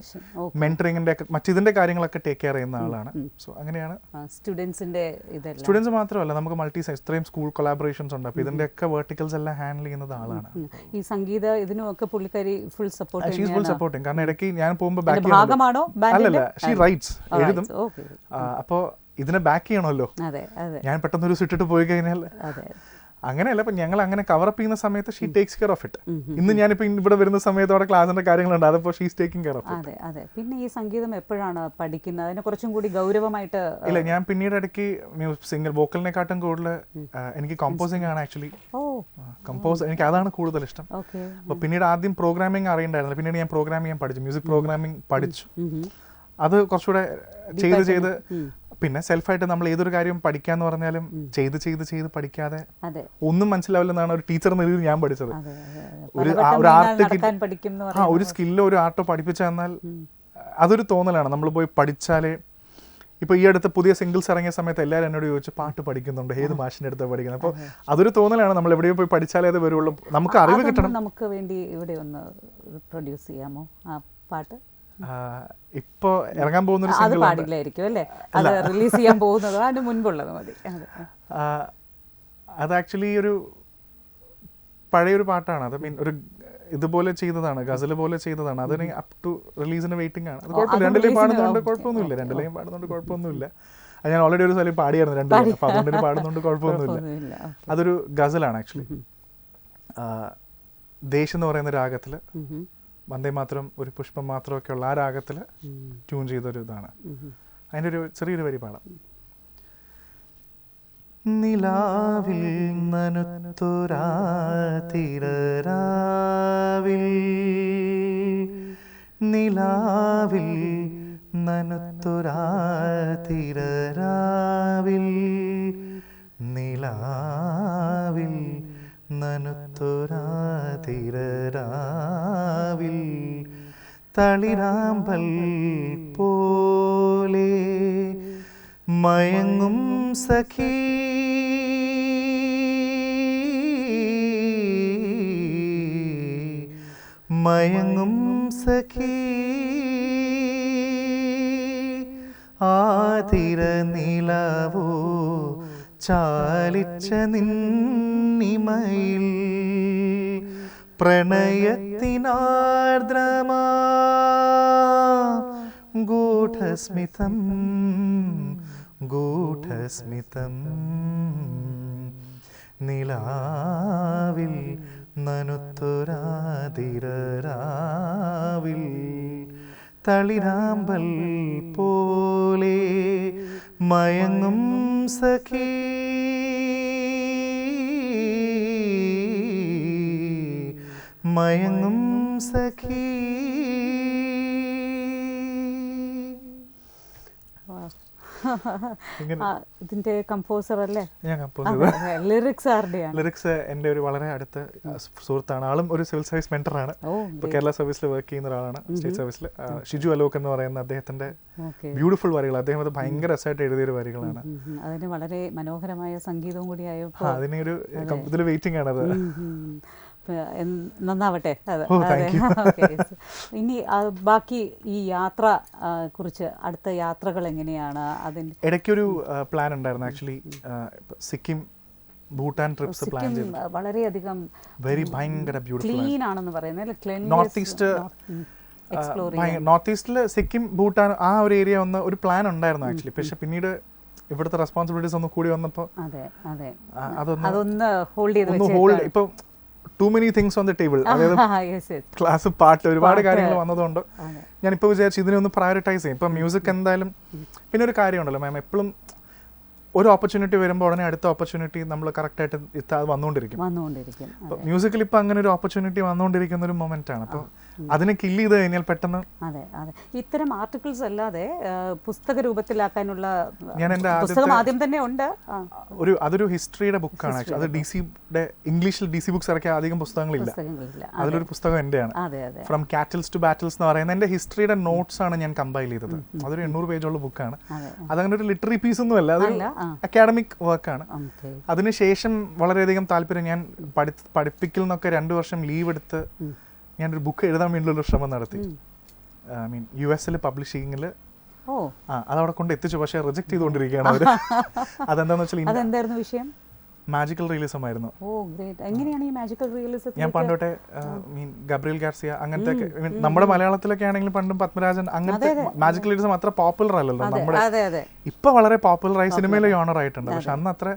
മെന്ററിംഗിന്റെ മറ്റിതിന്റെ കാര്യങ്ങളൊക്കെ ടേക്ക് കെയർ ചെയ്യുന്ന ആളാണ്. സോ അങ്ങനെയാണ്. സ്റ്റുഡൻസ് മാത്രമല്ല, നമുക്ക് മൾട്ടി സൈൻസ് ഇത്രയും സ്കൂൾ കൊളാബറേഷൻസ് ഉണ്ട്. അപ്പൊ ഇതിന്റെ ഒക്കെ വെർട്ടിക്കൽസ് എല്ലാം ഹാൻഡിൽ ചെയ്യുന്നത് ആളാണ്. ഈ സംഗീത ഇതിനൊക്കെ പുള്ളിക്കാരി ഫുൾ സപ്പോർട്ടിംഗ്. Full supporting. കാരണം ഇടയ്ക്ക് ഞാൻ പോകുമ്പോൾ അല്ലല്ല, ഷീ റൈറ്റ്സ്, എഴുതും. അപ്പോ ഇതിനെ ബാക്ക് ചെയ്യണമല്ലോ. ഞാൻ പെട്ടെന്ന് ഒരു ഇട്ടിട്ട് പോയി കഴിഞ്ഞാൽ അങ്ങനെയല്ല. അപ്പൊ ഞങ്ങൾ അങ്ങനെ കവറപ്പ് ചെയ്യുന്ന സമയത്ത് she takes care of it. ഇന്ന് ഞാനിപ്പോ ഇവിടെ വരുന്ന സമയത്ത് അവിടെ ക്ലാസിന്റെ കാര്യങ്ങളുണ്ട്, അതപ്പോ she's taking care of it. അതെ. പിന്നെ ഈ സംഗീതം എപ്പോഴാണ് പഠിക്കുന്നത്? അതിനെ കുറച്ചും കൂടി ഗൗരവമായിട്ട്? ഇല്ല, ഞാൻ പിന്നീട് ഇടയ്ക്ക് സിംഗിൾ വോക്കലിനെക്കാട്ടും കൂടുതൽ എനിക്ക് കമ്പോസിംഗ് ആണ് ആക്ച്വലി. എനിക്ക് അതാണ് കൂടുതൽ ഇഷ്ടം. അപ്പൊ പിന്നീട് ആദ്യം പ്രോഗ്രാമിംഗ് അറിയണ്ടായിരുന്നില്ല. പിന്നീട് ഞാൻ പ്രോഗ്രാമിംഗ് ചെയ്യാൻ പഠിച്ചു, മ്യൂസിക് പ്രോഗ്രാമിംഗ് പഠിച്ചു. അത് കുറച്ചുകൂടെ ചെയ്ത് പിന്നെ സെൽഫായിട്ട് നമ്മൾ ഏതൊരു കാര്യം പഠിക്കാന്ന് പറഞ്ഞാലും ചെയ്ത് പഠിക്കാതെ ഒന്നും മനസ്സിലാവില്ലെന്നാണ് ഒരു ടീച്ചർ എന്ന രീതിയിൽ ഞാൻ പഠിച്ചത്. ഒരു സ്കില്ലോ ഒരു ആർട്ടോ പഠിപ്പിച്ചു തന്നാൽ അതൊരു തോന്നലാണ്. നമ്മൾ പോയി പഠിച്ചാലേ. ഇപ്പൊ ഈ അടുത്ത് പുതിയ സിംഗിൾസ് ഇറങ്ങിയ സമയത്ത് എല്ലാവരും എന്നോട് ചോദിച്ചു പാട്ട് പഠിക്കുന്നുണ്ട്, ഏത് മാഷിന്റെ അടുത്ത് പഠിക്കുന്നത്? അപ്പോൾ അതൊരു തോന്നലാണ്, നമ്മൾ എവിടെയോ പോയി പഠിച്ചാലേ അത് വരുള്ളൂ. നമുക്ക് അറിവ് കിട്ടണം. നമുക്ക് വേണ്ടി ഇവിടെ ഒന്ന് പ്രൊഡ്യൂസ് ചെയ്യാമോ ആ പാട്ട്? ഇപ്പൊ ഇറങ്ങാൻ പോകുന്ന അത് പാടില്ലായിരിക്കും അല്ലേ? അത് റിലീസ് ചെയ്യാൻ പോകുന്നത് അതിന് മുൻപുള്ളത് മതി. അത് ആക്ച്വലി ഒരു പഴയൊരു പാട്ടാണ്. അത് മീൻ ഒരു ഇതുപോലെ ചെയ്തതാണ്, ഗസൽ പോലെ ചെയ്തതാണ്. അതിന് അപ് ടു റിലീസിന് വെയിറ്റിംഗ് ആണ്. അത് കുഴപ്പമില്ല, രണ്ടിലെയും പാടുന്നതുകൊണ്ട് കുഴപ്പമൊന്നുമില്ല, രണ്ടിലെയും പാടുന്നതുകൊണ്ട് കുഴപ്പമൊന്നുമില്ല. അത് ഞാൻ ഓൾറെഡി ഒരു സ്ഥലം പാടിയായിരുന്നു രണ്ടിലും, അപ്പോൾ അതുകൊണ്ട് പാടുന്നതുകൊണ്ട് കുഴപ്പമൊന്നുമില്ല. അതൊരു ഗസലാണ് ആക്ച്വലി. ദേശ് എന്ന് പറയുന്ന രാഗത്തിൽ വന്ദേ മാത്രം ഒരു പുഷ്പം മാത്രമൊക്കെ ഉള്ള ആ രാഗത്തിൽ ട്യൂൺ ചെയ്തൊരു ഇതാണ്. അതിൻ്റെ ഒരു ചെറിയൊരു വരി പാടാം. നിലാവിൽ നനുത്തുരാതിരാവിൽ, നിലാവിൽ നനുത്തുരാതിരാവിൽ, നിലാവിൽ നനുത്തുരാതിരാവിൽ, തളിരാമ്പൽ പോലെ മയങ്ങും സഖി, മയങ്ങും സഖി, ആതിര നിലാവോ ചാലിച്ച നിന്നിമയിൽ, പ്രണയത്തിനാർദ്രമാ ഗൂഢസ്മിതം, ഗൂഢസ്മിതം, നിലാവിൽ നനുത്തുരാതിരാവിൽ, തളിരാമ്പൽ പോലെ മയങ്ങും സഖി, മയങ്ങും സഖി. ഇതിന്റെ കമ്പോസർ അല്ലേ? ഞാൻ കമ്പോസ് ചെയ്തത്. ലിറിക്സ് ആരുടെയാണ്? ലിറിക്സ് എൻ്റെ ഒരു വളരെ അടുത്ത സുഹൃത്താണ്. ആളും ഒരു സിവിൽ സർവീസ് മെന്ററാണ്. ഇപ്പോൾ കേരള സർവീസിൽ വർക്ക് ചെയ്യുന്ന ഒരാളാണ്, സ്റ്റേറ്റ് സർവീസിൽ. ഷിജു അലോക് എന്ന് പറയുന്ന അദ്ദേഹത്തിന്റെ ബ്യൂട്ടിഫുൾ വരികൾ, അദ്ദേഹം അത് ഭയങ്കര രസമായിട്ട് എഴുതിയൊരു വരികളാണ്. അതിന് വളരെ മനോഹരമായ സംഗീതവും കൂടി ആയപ്പോൾ അതിനൊരു ഇതിൽ വെയിറ്റിംഗ് ആണത്. നന്നാവട്ടെ. ഇനി ബാക്കി ഈ യാത്ര കുറിച്ച്, അടുത്ത യാത്രകൾ എങ്ങനെയാണ്? അതിന് ഇടയ്ക്കൊരു പ്ലാൻ ഉണ്ടായിരുന്നു actually, Sikkim Bhutan TRIPS plan ചെയ്തു. വളരെയധികം ഭയങ്കര ബ്യൂട്ടിഫുൾ ക്ലീൻ ആണെന്ന് പറയുന്നത്. നോർത്ത് ഈസ്റ്റിൽ സിക്കിം ഭൂട്ടാൻ ആ ഒരു ഏരിയ ഒരു പ്ലാൻ ഉണ്ടായിരുന്നു ആക്ച്വലി. പക്ഷെ പിന്നീട് ഇവിടുത്തെ റെസ്പോൺസിബിലിറ്റീസ് ഒന്ന് കൂടി വന്നപ്പോൾ അതൊന്ന് ഹോൾഡ് ചെയ്ത് ഇപ്പൊ too many things on the table, അതായത് ക്ലാസ്, പാട്ട്, ഒരുപാട് കാര്യങ്ങൾ വന്നതുകൊണ്ട് ഞാനിപ്പോൾ വിചാരിച്ചു ഇതിനെ ഒന്ന് പ്രയോറിറ്റൈസ് ചെയ്യും. ഇപ്പം മ്യൂസിക് എന്തായാലും. പിന്നെ ഒരു കാര്യമുണ്ടല്ലോ മാം, എപ്പോഴും ഒരു ഓപ്പർച്യൂണിറ്റി വരുമ്പോൾ ഉടനെ അടുത്ത ഓപ്പർച്യൂണിറ്റി നമ്മൾ കറക്റ്റായിട്ട് വന്നുകൊണ്ടിരിക്കും. അപ്പോൾ മ്യൂസിക്കിൽ ഇപ്പോൾ അങ്ങനെ ഒരു ഓപ്പർച്യൂണിറ്റി വന്നുകൊണ്ടിരിക്കുന്ന ഒരു മൊമെന്റ് ആണ്. അപ്പോൾ അതിനെ കില്ല് ചെയ്ത് കഴിഞ്ഞാൽ പെട്ടെന്ന്. അതെ അതെ, ഇത്തരം ആർട്ടിക്കിൾസ് അല്ലാതെ പുസ്തക രൂപത്തിലാക്കാനുള്ള ഞാൻ എൻ്റെ ആദ്യം തന്നെ ഉണ്ട്. അതൊരു ഹിസ്റ്ററിയുടെ ബുക്കാണ്. അത് DC-യുടെ ഇംഗ്ലീഷിൽ DC ബുക്സ് ഇറക്കിയ അധികം പുസ്തകങ്ങളില്ല. അതിലൊരു പുസ്തകം എൻ്റെയാണ്, ഫ്രം കാറ്റിൽസ് ടു ബാറ്റിൽസ് എന്ന് പറയുന്ന എൻ്റെ ഹിസ്റ്ററിയുടെ നോട്ട്സ് ആണ് ഞാൻ കമ്പൈൽ ചെയ്തത്. അതൊരു 800 പേജുള്ള ബുക്കാണ്. അതങ്ങനെ ഒരു ലിറ്റററി പീസ് ഒന്നും അല്ല, അതൊരു അക്കാഡമിക് വർക്കാണ്. അതിനുശേഷം വളരെയധികം താല്പര്യം, ഞാൻ പഠിപ്പിക്കൽ നിന്നൊക്കെ 2 വർഷം ലീവ് എടുത്ത് ഞാനൊരു ബുക്ക് എഴുതാൻ വേണ്ടിയുള്ള ശ്രമം നടത്തി. US പബ്ലിഷിങ്ങിൽ അതവിടെ കൊണ്ട് എത്തിച്ചു. പക്ഷേ റിജക്ട് ചെയ്തുകൊണ്ടിരിക്കുകയാണ് അവർ. അതെന്താന്ന് വെച്ചാൽ വിഷയം മാജിക്കൽ റിയലിസം ആയിരുന്നു. ഞാൻ പണ്ടോട്ടെ ഗബ്രിയൽ ഗാർസിയ അങ്ങനത്തെ, നമ്മുടെ മലയാളത്തിലൊക്കെ ആണെങ്കിലും പണ്ടും പത്മരാജൻ, അങ്ങനത്തെ മാജിക്കൽ റിയലിസം അത്ര പോപ്പുലർ അല്ലല്ലോ നമ്മുടെ. ഇപ്പൊ വളരെ പോപ്പുലറായി സിനിമയിലെ യോണർ ആയിട്ടുണ്ട്. പക്ഷെ അന്ന് അത്ര.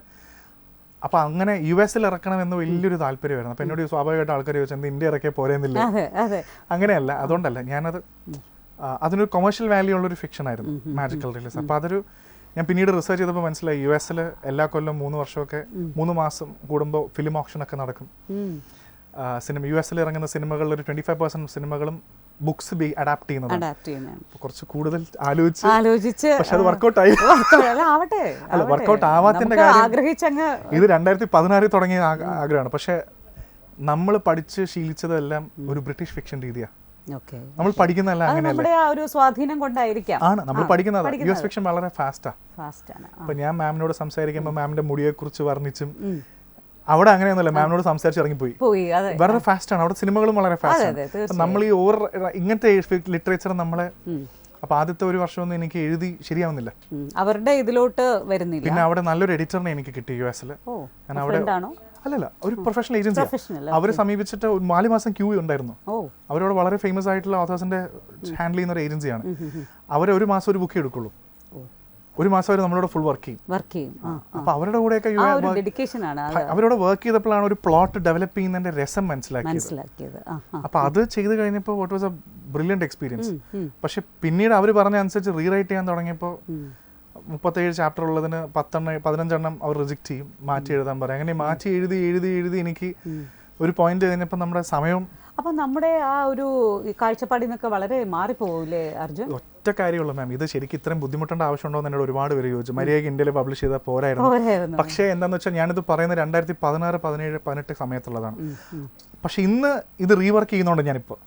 അപ്പൊ അങ്ങനെ US ഇറക്കണമെന്ന് വലിയൊരു താല്പര്യമായിരുന്നു. അപ്പൊ എന്നോട് സ്വാഭാവികമായിട്ട് ആൾക്കാർ ചോദിച്ചു എന്ത് ഇന്ത്യ ഇറക്കിയ പോരെന്നില്ല. അങ്ങനെയല്ല, അതുകൊണ്ടല്ല. ഞാനത് അതിനൊരു കൊമേഴ്ഷ്യൽ വാല്യൂ ഉള്ളൊരു ഫിക്ഷൻ ആയിരുന്നു മാജിക്കൽ റിയലിസം. അപ്പൊ അതൊരു ഞാൻ പിന്നീട് റിസർച്ച് ചെയ്തപ്പോൾ മനസ്സിലായി US എല്ലാ കൊല്ലം 3 വർഷമൊക്കെ 3 മാസം കൂടുമ്പോൾ ഫിലിം ഓപ്ഷൻ ഒക്കെ നടക്കും. സിനിമ US ഇറങ്ങുന്ന സിനിമകളിൽ ഒരു 25% സിനിമകളും ബുക്സ് അഡാപ്റ്റ് ചെയ്യുന്നതാണ്. കുറച്ച് കൂടുതൽ ആലോചിച്ച് പക്ഷെ അത് വർക്കൗട്ട് ആയി. അല്ല, വർക്കൗട്ട് ആവാത്തിന്റെ കാര്യം ഇത് 2016 തുടങ്ങിയ ആഗ്രഹമാണ്. പക്ഷെ നമ്മൾ പഠിച്ച് ശീലിച്ചതെല്ലാം ഒരു ബ്രിട്ടീഷ് ഫിക്ഷൻ രീതിയാണ്. നമ്മൾ പഠിക്കുന്നതല്ല അങ്ങനെയല്ല, ആണ് നമ്മൾ പഠിക്കുന്നത്. US ഫിക്ഷൻ വളരെ ഫാസ്റ്റാണ്. അപ്പൊ ഞാൻ മാമിനോട് സംസാരിക്കുമ്പോൾ മാമിന്റെ മുടിയെ കുറിച്ച് വർണ്ണിച്ചും, അവിടെ അങ്ങനെയൊന്നുമല്ല, മാമിനോട് സംസാരിച്ച് ഇറങ്ങിപ്പോയി. വളരെ ഫാസ്റ്റ് ആണ് അവിടെ, സിനിമകളും വളരെ ഫാസ്റ്റ് ആണ്. നമ്മൾ ഈ ഇങ്ങനത്തെ ലിറ്ററേച്ചർ നമ്മളെ അപ്പോൾ ആദ്യത്തെ ഒരു വർഷമൊന്നും എനിക്ക് എഴുതി ശരിയാവുന്നില്ല. അവരുടെ ഇതിലോട്ട് വരുന്നില്ല. പിന്നെ അവിടെ നല്ലൊരു എഡിറ്ററിനെ എനിക്ക് കിട്ടി US-ൽ. ഞാൻ അവിടെ അല്ലല്ല, ഒരു പ്രൊഫഷണൽ ഏജൻസി. അവരെ സമീപിച്ചിട്ട് 4 മാസം ക്യൂ ഉണ്ടായിരുന്നു. അവരോട് വളരെ ഫേമസ് ആയിട്ടുള്ള ഓഥേഴ്സിന്റെ ഹാൻഡിൽ ചെയ്യുന്ന ഒരു ഏജൻസിയാണ്. അവർ ഒരു മാസം ഒരു ബുക്ക് എടുക്കുള്ളൂ. ഒരു മാസം അവർ നമ്മളോട് ഫുൾ വർക്ക് ചെയ്യും. അപ്പൊ അവരുടെ കൂടെയൊക്കെ അവരോട് വർക്ക് ചെയ്തപ്പോഴാണ് ഒരു പ്ലോട്ട് ഡെവലപ്പ് ചെയ്യുന്നതിന്റെ രസം മനസ്സിലാക്കിയത്. അപ്പൊ അത് ചെയ്ത് കഴിഞ്ഞപ്പോൾ what was A brilliant experience. പക്ഷെ പിന്നീട് അവർ പറഞ്ഞ അനുസരിച്ച് റീറൈറ്റ് ചെയ്യാൻ തുടങ്ങിയപ്പോൾ 37 ചാപ്റ്റർ ഉള്ളതിന് 15 അവർ റിജക്ട് ചെയ്യും, മാറ്റി എഴുതാൻ പറയും. അങ്ങനെ മാറ്റി എഴുതി എനിക്ക് ഒരു പോയിന്റ് കഴിഞ്ഞപ്പോൾ നമ്മുടെ സമയം, അപ്പൊ നമ്മുടെ ആ ഒരു കാഴ്ചപ്പാടിൽ നിന്നൊക്കെ വളരെ മാറിപ്പോകൂലേ അർജുൻ? ഒറ്റ കാര്യമുള്ളൂ മാം, ഇത് ശരിക്കും ഇത്രയും ബുദ്ധിമുട്ടേണ്ട ആവശ്യമുണ്ടോ എന്ന് എന്നോട് ഒരുപാട് പേര് ചോദിച്ചു. മര്യാദയ്ക്ക് ഇന്ത്യയിൽ പബ്ലിഷ് ചെയ്താൽ പോരായിരുന്നു. പക്ഷേ എന്താണെന്ന് വെച്ചാൽ ഞാനിത് പറയുന്നത് 2016, 17, 18 സമയത്തുള്ളതാണ്. പക്ഷെ ഇന്ന് ഇത് റീവർക്ക് ചെയ്യുന്നതുകൊണ്ട് ഞാനിപ്പോൾ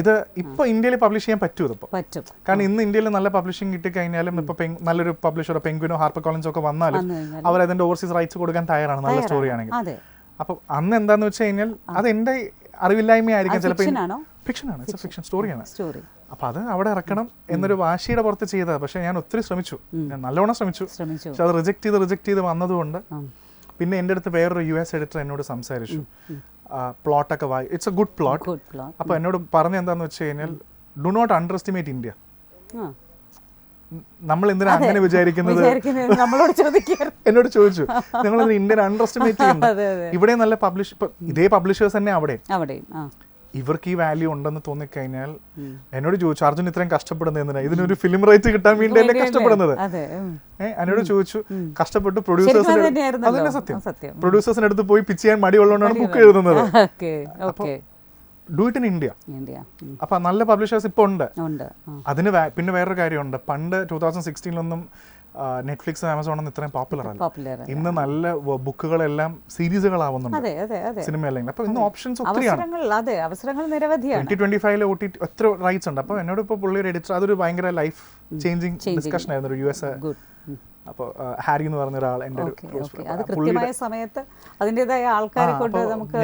ഇത് ഇപ്പോൾ ഇന്ത്യയിൽ പബ്ലിഷ് ചെയ്യാൻ പറ്റും. ഇതിപ്പോൾ കാരണം ഇന്ന് ഇന്ത്യയിൽ നല്ല പബ്ലിഷിംഗ് കിട്ടിക്കഴിഞ്ഞാലും ഇപ്പോൾ നല്ലൊരു പബ്ലിഷറോ പെൻഗ്വിനോ ഹാർപ്പർ കോളിൻസോ ഒക്കെ വന്നാലും അവരതിന്റെ ഓവർസീസ് റൈറ്റ്സ് കൊടുക്കാൻ തയ്യാറാണ്, നല്ല സ്റ്റോറി ആണെങ്കിൽ. അപ്പം അന്ന് എന്താന്ന് വെച്ച് കഴിഞ്ഞാൽ അത് എന്റെ അറിവില്ലായ്മയായിരിക്കും, ചിലപ്പോൾ ഫിക്ഷനാണ്, ഫിക്ഷൻ സ്റ്റോറിയാണ്. അപ്പൊ അത് അവിടെ ഇറക്കണം എന്നൊരു വാശിയുടെ പുറത്ത് ചെയ്തത്. പക്ഷെ ഞാൻ ഒത്തിരി ശ്രമിച്ചു, ഞാൻ നല്ലോണം ശ്രമിച്ചു. പക്ഷെ അത് റിജക്ട് ചെയ്ത് വന്നതുകൊണ്ട് പിന്നെ എൻ്റെ അടുത്ത് വേറൊരു US എഡിറ്റർ എന്നോട് സംസാരിച്ചു. പ്ലോട്ടൊക്കെ ഇറ്റ്സ് എ ഗുഡ് പ്ലോട്ട്. അപ്പൊ എന്നോട് പറഞ്ഞ എന്താന്ന് വെച്ച് കഴിഞ്ഞാൽ, do not underestimate India. നമ്മൾ എന്തിനാ അങ്ങനെ വിചാരിക്കുന്നത് എന്നോട് ചോദിച്ചു. നിങ്ങൾ ഇന്ത്യൻ അണ്ടർ എസ്റ്റിമേറ്റ് ചെയ്യുന്നത്? ഇവിടെ നല്ല ഇതേ പബ്ലിഷേഴ്സ് തന്നെ അവിടെ. ഇവർക്ക് ഈ വാല്യൂ ഉണ്ടെന്ന് തോന്നിക്കഴിഞ്ഞാൽ എന്നോട് ചോദിച്ചു, അർജുൻ ഇത്രയും കഷ്ടപ്പെടുന്നത് എന്തിനാ? ഇതിനൊരു ഫിലിം റൈറ്റ് കിട്ടാൻ വേണ്ടിയല്ലേ കഷ്ടപ്പെടുന്നത്? എന്നോട് ചോദിച്ചു. കഷ്ടപ്പെട്ട് പ്രൊഡ്യൂസേഴ്സിന്റെ പ്രൊഡ്യൂസേഴ്സിന്റെ അടുത്ത് പോയി പിച്ച് ചെയ്യാൻ മടിയുള്ളതുകൊണ്ടാണ് ബുക്ക് എഴുതുന്നത്. Do it in India. അപ്പൊ നല്ല പബ്ലിഷേഴ്സ് ഇപ്പൊ ഉണ്ട്. അതിന് പിന്നെ വേറൊരു കാര്യമുണ്ട്. പണ്ട് 2016 നെറ്റ്ഫ്ലിക്സ്, ആമസോണൊന്നും ഇത്രയും പോപ്പുലർ അല്ല. ഇന്ന് നല്ല ബുക്കുകളെല്ലാം സീരീസുകളാവുന്നുണ്ട് സിനിമ അല്ലെങ്കിൽ. അപ്പൊ ഇന്ന് ഓപ്ഷൻസ് ഒത്തിരിയാണ്. 2025 OTT എത്ര റൈറ്റ്സ് ഉണ്ട്. അപ്പൊ എന്നോട് ഇപ്പോൾ പുള്ളി ഒരു എഡിറ്റർ, അതൊരു ഭയങ്കര ലൈഫ് ചേഞ്ചിങ് ഡിസ്കഷൻ ആയിരുന്നു. ഒരു US അപ്പോൾ ഹാരി എന്ന് പറഞ്ഞ ഒരാൾ എൻ്റെ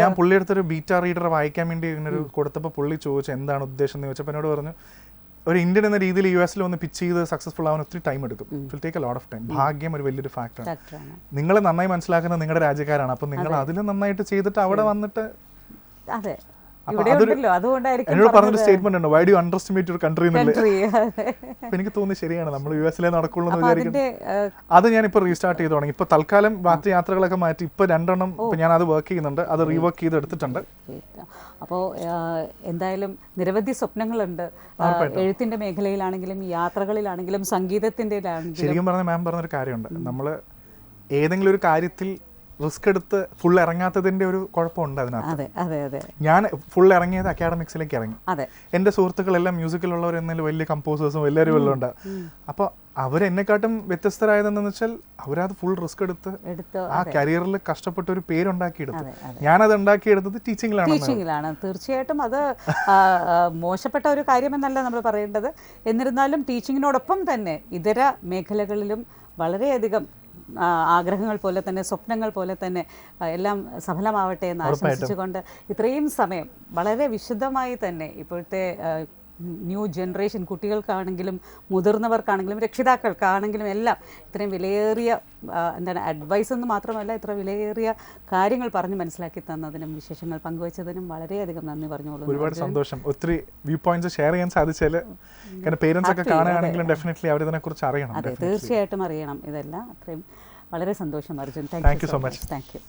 ഞാൻ പുള്ളി അടുത്തൊരു ബീറ്റ റീഡർ വായിക്കാൻ വേണ്ടി ഇങ്ങനെ കൊടുത്തപ്പോൾ പുള്ളി ചോദിച്ചു എന്താണ് ഉദ്ദേശം എന്ന് ചോദിച്ചപ്പോൾ എന്നോട് പറഞ്ഞു, ഒരു ഇന്ത്യൻ എന്ന രീതിയിൽ US-ൽ വന്ന് പിച്ച് ചെയ്ത് സക്സസ്ഫുൾ ആവാൻ ഒത്തിരി ടൈം എടുക്കും. It will take a lot of time. ഭാഗ്യം ഒരു വലിയൊരു ഫാക്ടറാണ്. നിങ്ങളെ നന്നായി മനസ്സിലാക്കുന്നത് നിങ്ങളുടെ രാജ്യക്കാരാണ്. അപ്പം നിങ്ങൾ അതിൽ നന്നായിട്ട് ചെയ്തിട്ട് അവിടെ വന്നിട്ട് എന്നോട് പറഞ്ഞൊരു സ്റ്റേറ്റ്മെന്റ് ഉണ്ട്, why do under estimate your country എന്നുള്ളത്. എനിക്ക് തോന്നി ശരിയാണ്, നമ്മൾ US-ലെ നടക്കുള്ളൂ എന്ന് വിചാരിക്കും. അത് ഞാനിപ്പോൾ റീസ്റ്റാർട്ട് ചെയ്ത് തുടങ്ങി. ഇപ്പൊ തൽക്കാലം ബാക്കി യാത്രകളൊക്കെ മാറ്റി ഇപ്പൊ 2 എണ്ണം ഞാൻ അത് വർക്ക് ചെയ്യുന്നുണ്ട്, അത് റീവർക്ക് ചെയ്ത് എടുത്തിട്ടുണ്ട്. അപ്പോൾ എന്തായാലും നിരവധി സ്വപ്നങ്ങളുണ്ട്, എഴുത്തിന്റെ മേഖലയിലാണെങ്കിലും യാത്രകളിലാണെങ്കിലും സംഗീതത്തിന്റെ. ശരിക്കും പറഞ്ഞ മാം പറഞ്ഞൊരു കാര്യമുണ്ട്, നമ്മൾ ഏതെങ്കിലും ഒരു കാര്യത്തിൽ റിസ്ക് എടുത്ത് ഫുൾ ഇറങ്ങാത്തതിന്റെ ഒരു കുഴപ്പമുണ്ട് അതിനകത്ത്. ഞാൻ ഫുൾ ഇറങ്ങിയത് അക്കാഡമിക്സിലേക്ക് ഇറങ്ങി. എന്റെ സുഹൃത്തുക്കളെല്ലാം മ്യൂസിക്കിലുള്ളവർ എന്നാലും വലിയ കമ്പോസേഴ്സും എല്ലാവരും എല്ലാം ഉണ്ട്. അപ്പോൾ അവരെന്നെക്കാട്ടും വ്യത്യസ്തരായതെന്ന് വെച്ചാൽ അവരത് ഫുൾ റിസ്ക് എടുത്ത് ആ കരിയറിൽ കഷ്ടപ്പെട്ട ഒരു പേരുണ്ടാക്കിയെടുത്തു. ഞാനത് ഉണ്ടാക്കിയെടുത്തത് ടീച്ചിങ്ങിലാണ്. തീർച്ചയായിട്ടും അത് മോശപ്പെട്ട ഒരു കാര്യമെന്നല്ല നമ്മൾ പറയേണ്ടത്. എന്നിരുന്നാലും ടീച്ചിങ്ങിനോടൊപ്പം തന്നെ ഇതര മേഖലകളിലും വളരെയധികം ആഗ്രഹങ്ങൾ പോലെ തന്നെ സ്വപ്നങ്ങൾ പോലെ തന്നെ എല്ലാം സഫലമാവട്ടെ എന്ന് ആശംസിച്ചുകൊണ്ട് ഇത്രയും സമയം വളരെ വിശദമായി തന്നെ ഇപ്പോഴത്തെ ന്യൂ ജനറേഷൻ കുട്ടികൾക്കാണെങ്കിലും മുതിർന്നവർക്കാണെങ്കിലും രക്ഷിതാക്കൾക്കാണെങ്കിലും എല്ലാം ഇത്രയും വിലയേറിയ അഡ്വൈസ് എന്ന് മാത്രമല്ല ഇത്ര വിലയേറിയ കാര്യങ്ങൾ പറഞ്ഞ് മനസ്സിലാക്കി തന്നതിനും വിശേഷങ്ങൾ പങ്കുവച്ചതിനും വളരെയധികം നന്ദി പറഞ്ഞോളൂ. ഒരുപാട് സന്തോഷം. ഒത്തിരി വ്യൂ പോയിന്റ്സ് ഷെയർ ചെയ്യാൻ സാധിച്ചാൽ പേരൻസ് ഒക്കെ കാണുകയാണെങ്കിലും ഡെഫിനറ്റ്ലി അവരിതിനെക്കുറിച്ച് അറിയണം. അതെ, തീർച്ചയായിട്ടും അറിയണം. ഇതെല്ലാം അത്രയും വളരെ സന്തോഷം Arjun. Thank you so much. Thank you.